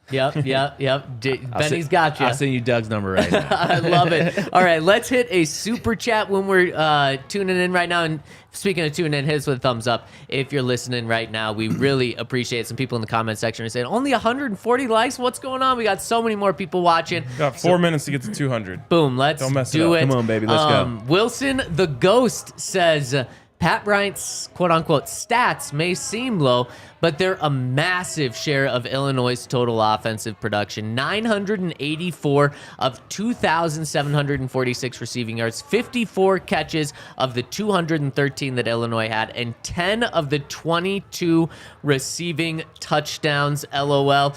Yep. Benny's got you. I'll send you Doug's number right now. I love it. All right, let's hit a super chat when we're tuning in right now. And speaking of tuning in, hit us with a thumbs up if you're listening right now. We really appreciate it. Some people in the comment section are saying, only 140 likes? What's going on? We got so many more people watching. Got 4 minutes to get to 200. Boom, let's Don't mess do it it. up. Come on, baby, let's go. Wilson the Ghost says, Pat Bryant's quote-unquote stats may seem low, but they're a massive share of Illinois' total offensive production. 984 of 2,746 receiving yards, 54 catches of the 213 that Illinois had, and 10 of the 22 receiving touchdowns, LOL.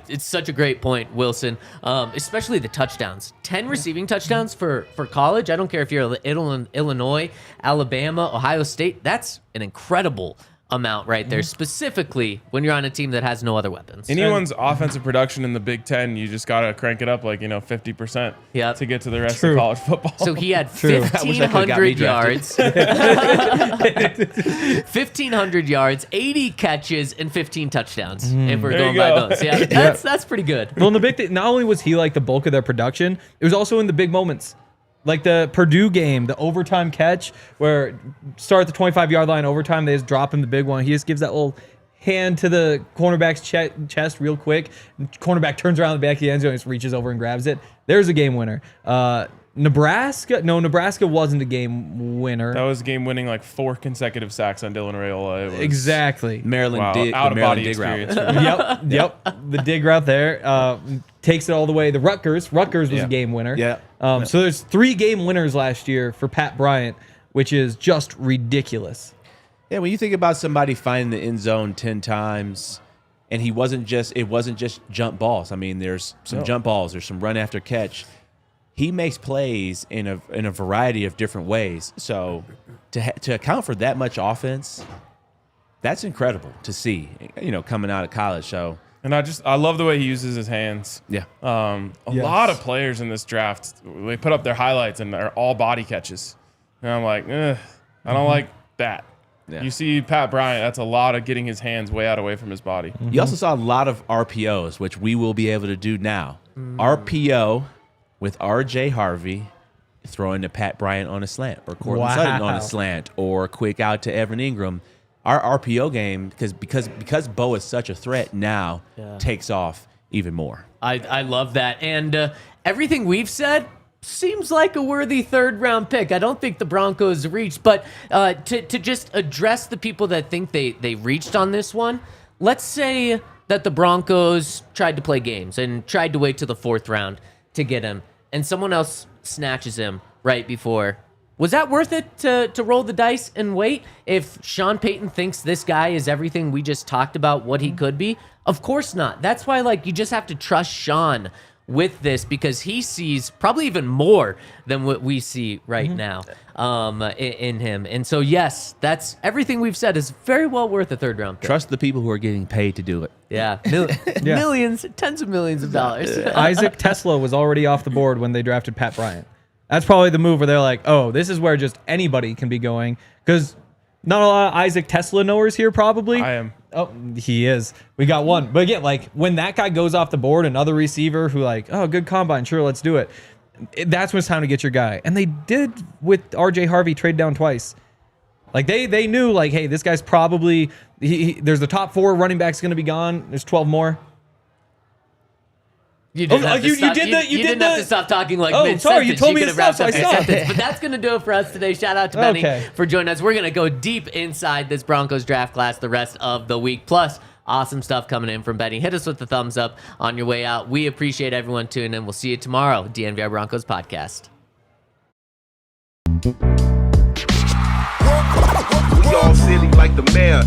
It's such a great point, Wilson, especially the touchdowns. 10 receiving touchdowns for college. I don't care if you're Illinois, Alabama, Ohio State. That's an incredible amount right there, specifically when you're on a team that has no other weapons. Anyone's offensive production in the Big Ten, you just got to crank it up 50% to get to the rest of college football. So he had 1,500 yards, 1,500 yards, 80 catches, and 15 touchdowns. If we're going by those, that's pretty good. Well, and the big thing, not only was he like the bulk of their production, it was also in the big moments. Like the Purdue game, the overtime catch where start at the 25-yard line overtime, they just drop him the big one. He just gives that little hand to the cornerback's chest real quick. Cornerback turns around the back of the end zone and just reaches over and grabs it. There's a game winner. Nebraska wasn't a game winner. That was game winning 4 consecutive sacks on Dylan Raiola. Exactly. Maryland dig route. Yep. The dig route there. Takes it all the way. The Rutgers was a game winner. Yeah. So there's 3 game winners last year for Pat Bryant, which is just ridiculous. Yeah, when you think about somebody finding the end zone 10 times, and it wasn't just jump balls. I mean, there's some jump balls, there's some run after catch. He makes plays in a variety of different ways. So to account for that much offense, that's incredible to see, coming out of college. So. And I love the way he uses his hands. Yeah. A lot of players in this draft, they put up their highlights and they're all body catches. And I'm like, I don't like that. Yeah. You see Pat Bryant, that's a lot of getting his hands way away from his body. You also saw a lot of RPOs, which we will be able to do now. RPO with RJ Harvey throwing to Pat Bryant on a slant, or Cortland Sutton on a slant, or quick out to Evan Ingram. Our RPO game, because Bo is such a threat now, takes off even more. I love that. And everything we've said seems like a worthy third-round pick. I don't think the Broncos reached, but to just address the people that think they reached on this one, let's say that the Broncos tried to play games and tried to wait to the 4th round. to get him, and someone else snatches him right before. Was that worth it to roll the dice and wait? If Sean Payton thinks this guy is everything we just talked about what he could be, of course not. That's why, like, you just have to trust Sean with this, because he sees probably even more than what we see right now in him. And so, yes, that's everything we've said is very well worth a third round pick. Trust the people who are getting paid to do it. Yeah, millions, tens of millions of dollars. Isaac Tesla was already off the board when they drafted Pat Bryant. That's probably the move where they're like, oh, this is where just anybody can be going, because not a lot of Isaac Tesla knowers here probably. I am. Oh, he is. We got one. But again, like when that guy goes off the board, another receiver who like, oh, good combine, sure, let's do it. That's when it's time to get your guy. And they did with RJ Harvey trade down twice. Like they knew like, hey, this guy's probably there's the top 4 running backs going to be gone. There's 12 more. You didn't have to stop talking like mid-sentence. Sorry, you told me to stop, so I stopped. But that's going to do it for us today. Shout out to Benny for joining us. We're going to go deep inside this Broncos draft class the rest of the week. Plus, awesome stuff coming in from Benny. Hit us with the thumbs up on your way out. We appreciate everyone tuning in. We'll see you tomorrow. DNVR Broncos Podcast. We all silly like the mayor.